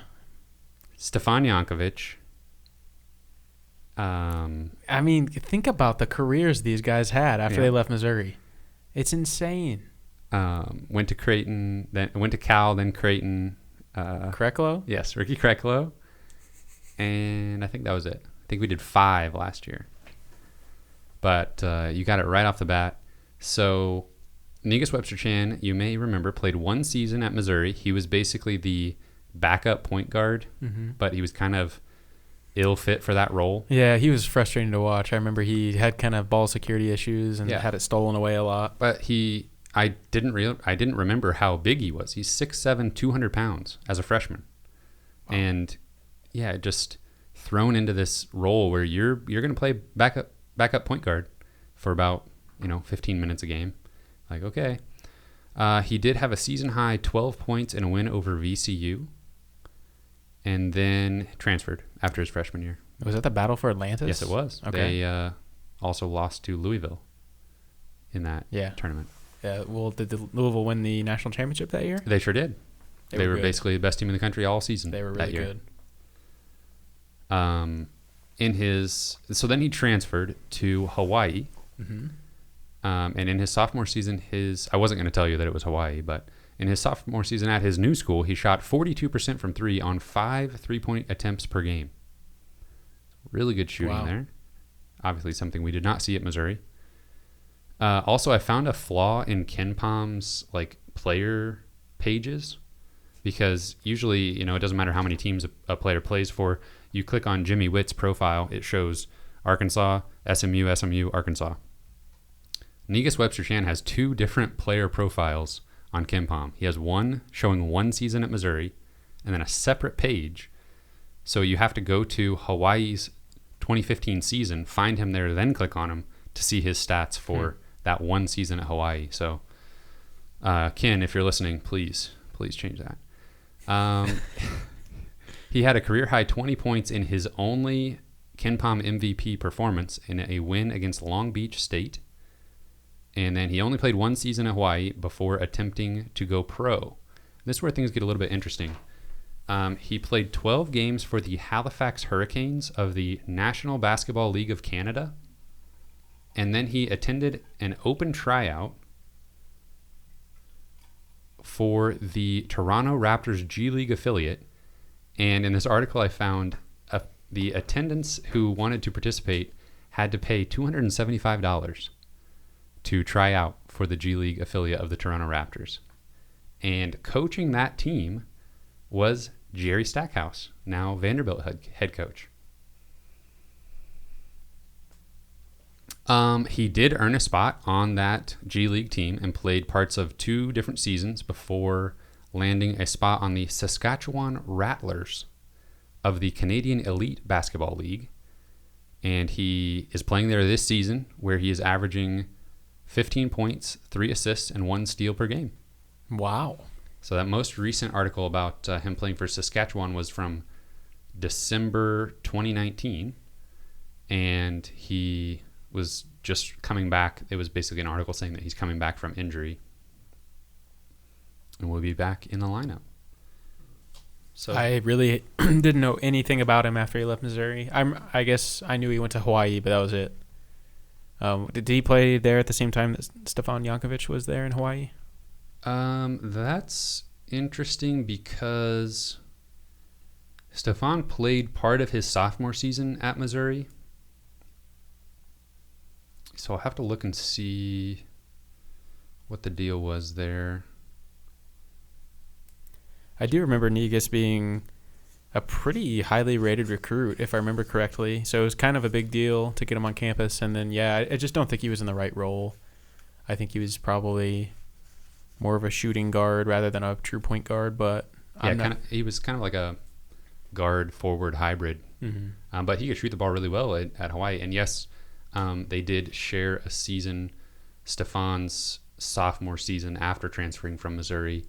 Stefan Jankovic. I mean, think about the careers these guys had after they left Missouri. It's insane. Went to Creighton, then went to Cal, then Creighton. Kreklo? Yes, Ricky Kreklo. And I think that was it. I think we did 5 last year. But you got it right off the bat. So Negus Webster-Chan, you may remember, played 1 season at Missouri. He was basically the backup point guard, but he was kind of ill fit for that role. Yeah, he was frustrating to watch. I remember he had kind of ball security issues and had it stolen away a lot. But I didn't remember how big he was. He's 6'7", 200 pounds as a freshman. Wow. And just thrown into this role where you're going to play backup point guard for about 15 minutes a game. Like, okay. He did have a season high 12 points in a win over VCU, and then transferred after his freshman year. Was that the battle for Atlantis? Yes, it was. Okay. They also lost to Louisville in that tournament. Yeah. Well, did Louisville win the national championship that year? They sure did. They were good. Basically the best team in the country all season. They were really good. So then he transferred to Hawaii. Mm-hmm. And in his sophomore season, I wasn't going to tell you that it was Hawaii, but in his sophomore season at his new school, he shot 42% from 3 on 5 3-point attempts per game. Really good shooting there. Obviously something we did not see at Missouri. Also, I found a flaw in KenPom's player pages, because usually, it doesn't matter how many teams a player plays for. You click on Jimmy Witt's profile, it shows Arkansas, SMU, Arkansas. Negus Webster-Chan has 2 different player profiles on KenPom. He has one showing 1 season at Missouri, and then a separate page. So you have to go to Hawaii's 2015 season, find him there, then click on him to see his stats for that 1 season at Hawaii. So, Ken, if you're listening, please change that. He had a career-high 20 points in his only KenPom MVP performance in a win against Long Beach State. And then he only played 1 season at Hawaii before attempting to go pro. This is where things get a little bit interesting. He played 12 games for the Halifax Hurricanes of the National Basketball League of Canada. And then he attended an open tryout for the Toronto Raptors G League affiliate. And in this article I found the attendants who wanted to participate had to pay $275 to try out for the G League affiliate of the Toronto Raptors. And coaching that team was Jerry Stackhouse, now Vanderbilt head coach. He did earn a spot on that G League team and played parts of 2 different seasons before landing a spot on the Saskatchewan Rattlers of the Canadian Elite Basketball League. And he is playing there this season, where he is averaging 15 points, 3 assists, and 1 steal per game. Wow. So that most recent article about him playing for Saskatchewan was from December 2019, and he was just coming back. It was basically an article saying that he's coming back from injury and will be back in the lineup. So I really didn't know anything about him after he left Missouri. I guess I knew he went to Hawaii, but that was it. Did he play there at the same time that Stefan Jankovic was there in Hawaii? That's interesting because Stefan played part of his sophomore season at Missouri. So I'll have to look and see what the deal was there. I do remember Negus being a pretty highly rated recruit, if I remember correctly. So it was kind of a big deal to get him on campus. And then, I just don't think he was in the right role. I think he was probably more of a shooting guard rather than a true point guard. But he was kind of like a guard forward hybrid. Mm-hmm. But he could shoot the ball really well at Hawaii. And yes, they did share a season. Stefan's sophomore season after transferring from Missouri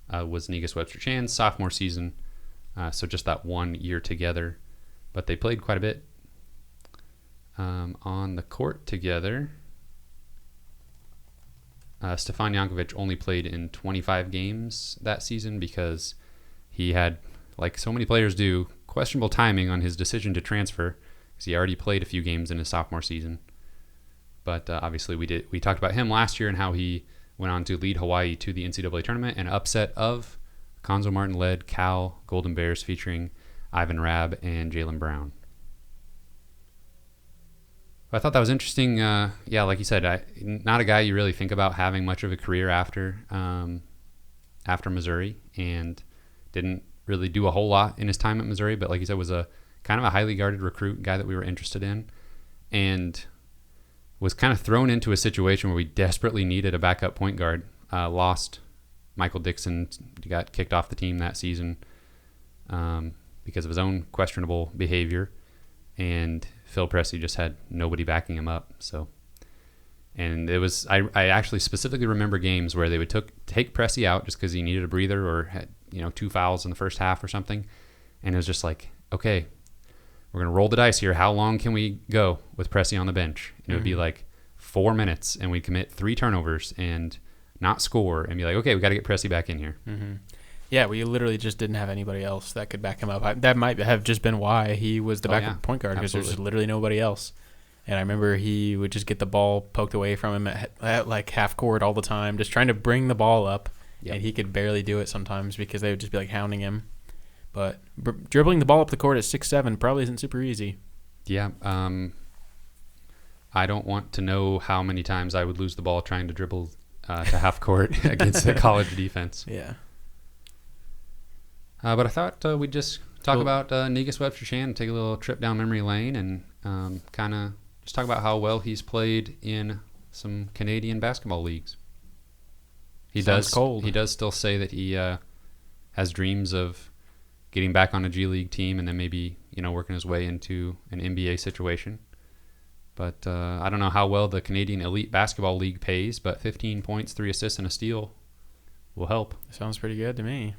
was Negus Webster-Chan's sophomore season. So just that 1 year together. But they played quite a bit on the court together. Stefan Jankovic only played in 25 games that season because he had, like so many players do, questionable timing on his decision to transfer because he already played a few games in his sophomore season. But obviously we talked about him last year and how he went on to lead Hawaii to the NCAA tournament, an upset of Conzo Martin-led Cal Golden Bears featuring Ivan Rabb and Jaylen Brown. I thought that was interesting. Yeah, like you said, not a guy you really think about having much of a career after Missouri, and didn't really do a whole lot in his time at Missouri. But like you said, was a kind of a highly guarded recruit, guy that we were interested in, and was kind of thrown into a situation where we desperately needed a backup point guard. Lost Michael Dixon, got kicked off the team that season because of his own questionable behavior, and Phil Pressey just had nobody backing him up. So, and it was I actually specifically remember games where they would take Pressey out just because he needed a breather or had 2 fouls in the first half or something, and it was just like, okay, we're gonna roll the dice here. How long can we go with Pressey on the bench? And it would be like 4 minutes, and we'd commit 3 turnovers and not score, and be like, okay, we got to get Pressey back in here. Mm-hmm. Yeah, we literally just didn't have anybody else that could back him up. That might have just been why he was the backup point guard, because there's just literally nobody else. And I remember he would just get the ball poked away from him at like half court all the time, just trying to bring the ball up, and he could barely do it sometimes because they would just be like hounding him. But dribbling the ball up the court at 6'7" probably isn't super easy. Yeah. I don't want to know how many times I would lose the ball trying to dribble to half court against the college defense. Yeah. But I thought we'd just talk about Negus Webster-Chan, take a little trip down memory lane, and kind of just talk about how well he's played in some Canadian basketball leagues. He does still say that he has dreams of getting back on a G League team and then maybe working his way into an NBA situation. But I don't know how well the Canadian Elite Basketball League pays, but 15 points, 3 assists, and a steal will help. Sounds pretty good to me.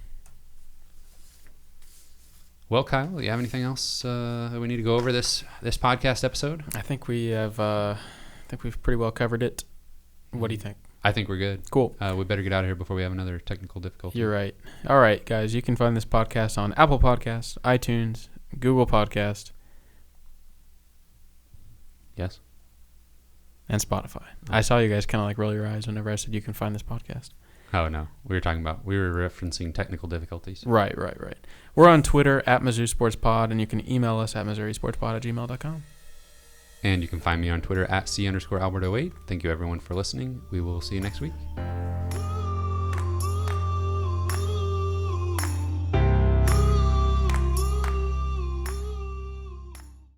Well, Kyle, do you have anything else that we need to go over this podcast episode? I think we have. I think we've pretty well covered it. What do you think? I think we're good. Cool. We better get out of here before we have another technical difficulty. You're right. All right, guys. You can find this podcast on Apple Podcasts, iTunes, Google Podcast. Yes. And Spotify. I saw you guys kind of like roll your eyes whenever I said you can find this podcast. Oh, no. We were referencing technical difficulties. Right. We're on Twitter at Mizzou Sports Pod, and you can email us at MissouriSportsPod@gmail.com. And you can find me on Twitter at C_Albert08. Thank you, everyone, for listening. We will see you next week.